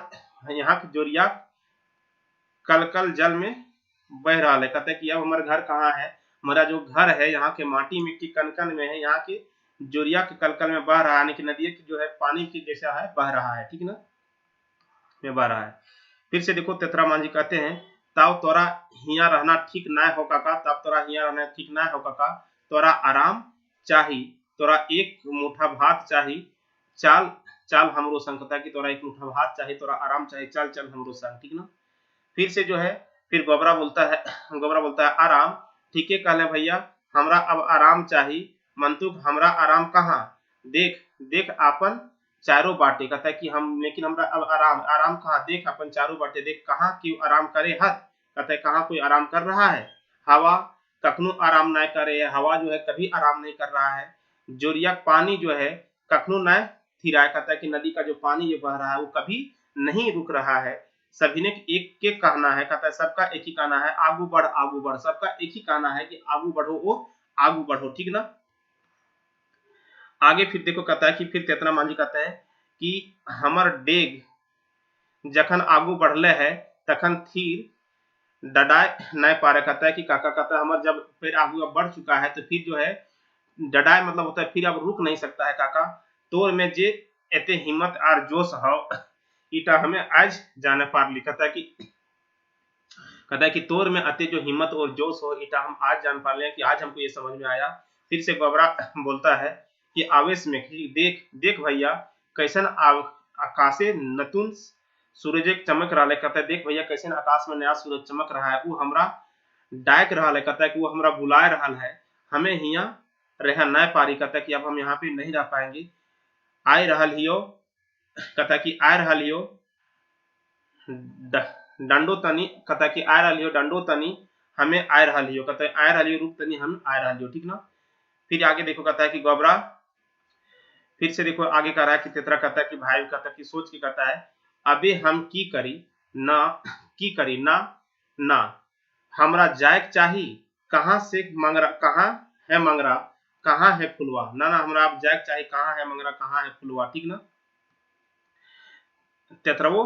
कल कल जल में बह रहा है, कहता है कि अब हमारा घर कहाँ है, हमारा जो घर है यहाँ के माटी मिट्टी कन कन में है, यहाँ के जोरिया के कलकल में बह रहा है, यानी कि नदी की जो है पानी की जैसा है बह रहा है, ठीक ना, में बह रहा है। फिर से देखो तेतरा मांझी कहते हैं तब तोरा हिया रहना ठीक ना हो काका, तब तोरा हिया रहना ठीक ना हो काका, तोरा आराम चाही, तोरा एक मुठा भात चाही, चाल चाल हमरो संग, कहता है कि तोरा एक मुठा भात चाही, तोरा आराम चाही, चल चल हमरो संग, ठीक ना। फिर से जो है फिर गोबरा बोलता है आराम, ठीक है कहले भैया हमरा अब आराम चाही, मंतुक हमरा आराम कहाँ, देख देख आपन चारों बाटे, कहता है कि हम लेकिन हमरा अब आराम कहाँ, देख अपन चारों बाटे, देख कहाँ क्यों आराम करे हत, कहता है कहाँ कोई आराम कर रहा है, हवा कखनो आराम नहीं करे, हवा जो है कभी आराम नहीं कर रहा है, जोरिया पानी जो है कखनो नहीं थिरा, कहता है कि नदी का जो पानी ये बह रहा है वो कभी नहीं रुक रहा है, सभी ने एक के कहना है, कहता है सबका एक ही कहना है आगू बढ़, सबका एक ही कहना है कि आगू बढ़ो, वो आगू बढ़ो, ठीक ना। आगे फिर देखो कहता है कि फिर तेतना मांझी कहता है कि हमर डेग जखन आगू बढ़ले है तखन थीर डडाए नहीं पा रहा, कहता है कि काका कहता है हमर जब फिर आगू बढ़ चुका है तो फिर जो है डडाए मतलब होता है फिर अब रुक नहीं सकता है काका, तोर में जे एते हिम्मत और जोश हो इटा हमें आज जाने पार ली, कहता है कि कहता है कि तोर में अति जो हिम्मत और जोश हो, इटा हम आज जान पा ले कि आज हमको ये समझ में आया। फिर से गोबरा बोलता है कि आवेश में कि देख देख भैया कैसन आकाशे नतुन सूरज चमक रहा है। कहता है देख भैया कैसे आकाश में नया सूरज चमक रहा है, वो हमरा डाक रहा है। कहता है कि वो हमरा बुलाए रहा है, हमें हिया रह न पारी। कहता है कि अब हम यहाँ पे नहीं रह पाएंगे। आए रहा हियो, कहता है कि आए रहा लियो डंडो तनी। कहता है कि आए रहा लियो डंडो तनी, हमें आए रहा लियो। कहता है आए रहा लियो रूप तनी, हम आए रहा लियो। ठीक ना। फिर आगे देखो, कहता है कि गोबरा फिर से देखो आगे कह रहा है कि तेतरा कहता है कि भाई, कहता है कि सोच के कहता है अबे हम की करी ना, की करी ना ना हमरा जायक चाही, कहाँ से मंगरा, कहाँ है मंगरा, कहाँ है फुलवा। ना ना हमरा आप जायक चाही, कहाँ है मंगरा, कहाँ है फुलवा। ठीक ना। तेतरवो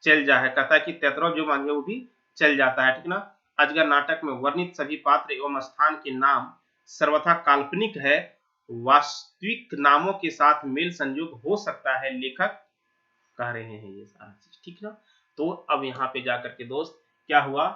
चल जा है। कहता है कि तेतरव जो मांगे वो भी चल जाता है। ठीक ना। अजगर नाटक में वर्णित सभी पात्र एवं स्थान के नाम सर्वथा काल्पनिक है, वास्तविक नामों के साथ मेल संयोग हो सकता है, लेखक कह रहे हैं ये सारा चीज। ठीक ना। तो अब यहाँ पे जाकर के दोस्त क्या हुआ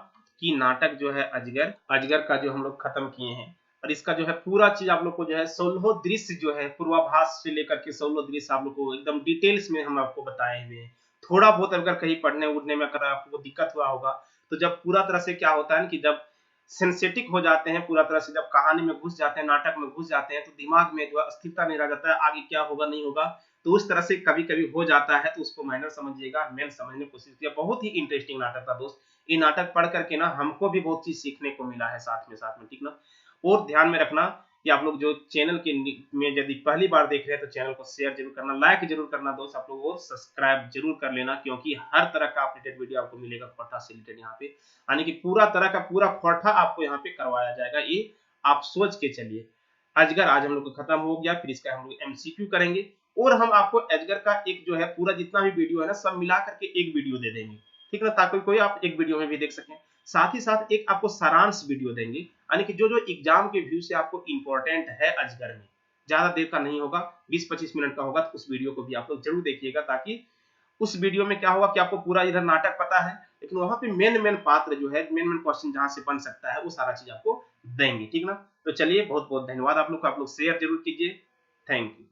कि नाटक जो है अजगर, अजगर का जो हम लोग खत्म किए हैं, और इसका जो है पूरा चीज आप लोग को जो है 16 दृश्य जो है पूर्वाभास से लेकर के 16 दृश्य आप लोग को एकदम डिटेल्स में हम आपको बताए हुए हैं। थोड़ा बहुत अगर कहीं पढ़ने उड़ने में अगर आपको दिक्कत हुआ होगा तो जब पूरा तरह से क्या होता है कि जब सेंसेटिक हो जाते हैं, पूरा तरह से जब कहानी में घुस जाते हैं, नाटक में घुस जाते हैं, तो दिमाग में जो है स्थिरता नहीं रह जाता है, आगे क्या होगा नहीं होगा। तो उस तरह से कभी कभी हो जाता है, तो उसको माइनर समझिएगा, मेन समझने की कोशिश किया। बहुत ही इंटरेस्टिंग नाटक था दोस्त। ये नाटक पढ़ करके ना हमको भी बहुत चीज सीखने को मिला है साथ में। ठीक ना। और ध्यान में रखना कि आप लोग जो चैनल के में यदि पहली बार देख रहे हैं तो चैनल को शेयर जरूर करना, लाइक जरूर करना दोस्त आप लोग, और सब्सक्राइब जरूर कर लेना, क्योंकि हर तरह का अपडेटेड वीडियो आपको मिलेगा खोटा से रिलेटेड यहाँ पे, यानी कि पूरा तरह का पूरा खोटा आपको यहाँ पे करवाया जाएगा। ये आप सोच के चलिए। अजगर आज हम लोग का खत्म हो गया, फिर इसका हम लोग एमसीक्यू करेंगे, और हम आपको अजगर का एक जो है पूरा जितना भी वीडियो है ना सब मिला करके एक वीडियो दे देंगे। ठीक ना, ताकि कोई आप एक वीडियो में भी देख सकें। साथ ही साथ एक आपको सारांश वीडियो देंगे, यानी कि जो जो एग्जाम के व्यू से आपको इंपॉर्टेंट है अजगर में, ज्यादा देर का नहीं होगा, 20-25 मिनट का होगा। तो उस वीडियो को भी आप लोग जरूर देखिएगा, ताकि उस वीडियो में क्या होगा कि आपको पूरा इधर नाटक पता है, लेकिन वहां पे मेन पात्र जो है, मेन क्वेश्चन जहां से बन सकता है, वो सारा चीज आपको देंगे। ठीक ना। तो चलिए, बहुत बहुत धन्यवाद आप लोग का, आप लोग शेयर जरूर कीजिए। Thank you.